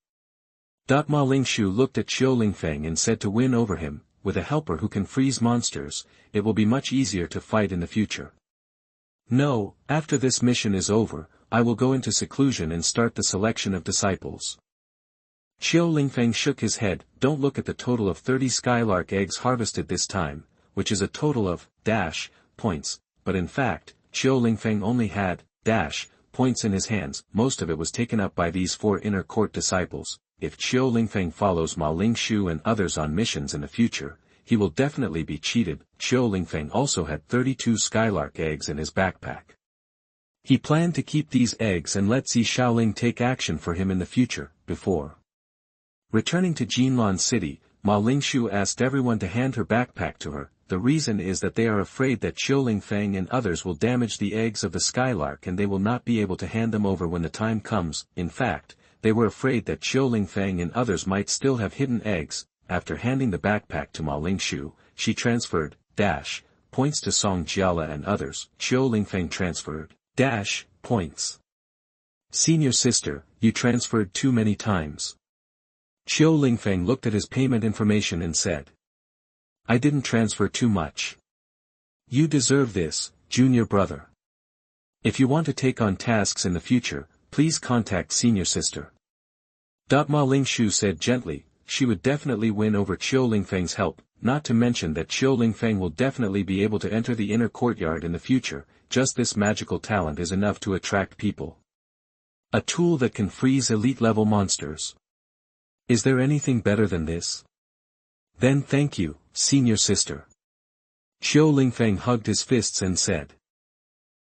Ma Lingshu looked at Qiu Lingfeng and said to win over him, with a helper who can freeze monsters, it will be much easier to fight in the future. No, after this mission is over, I will go into seclusion and start the selection of disciples. Qiu Lingfeng shook his head. Don't look at the total of 30 Skylark eggs harvested this time, which is a total of points, but in fact, Qiu Lingfeng only had points in his hands. Most of it was taken up by these 4 inner court disciples. If Qiu Lingfeng follows Ma Lingshu and others on missions in the future, he will definitely be cheated. Qiu Lingfeng also had 32 Skylark eggs in his backpack. He planned to keep these eggs and let Zi Shaoling take action for him in the future. Before returning to Jinlan City, Ma Lingshu asked everyone to hand her backpack to her. The reason is that they are afraid that Qiu Lingfeng and others will damage the eggs of the Skylark and they will not be able to hand them over when the time comes. In fact, they were afraid that Qiu Lingfeng and others might still have hidden eggs. After handing the backpack to Ma Lingshu, she transferred points to Song Jiala and others. Qiu Lingfeng transferred points. Senior sister, you transferred too many times. Qiu Lingfeng looked at his payment information and said. I didn't transfer too much. You deserve this, junior brother. If you want to take on tasks in the future, please contact senior sister. Ma Lingshu said gently. She would definitely win over Qiu Lingfeng's help, not to mention that Qiu Lingfeng will definitely be able to enter the inner courtyard in the future. Just this magical talent is enough to attract people. A tool that can freeze elite-level monsters. Is there anything better than this? Then thank you, senior sister. Qiu Lingfeng hugged his fists and said.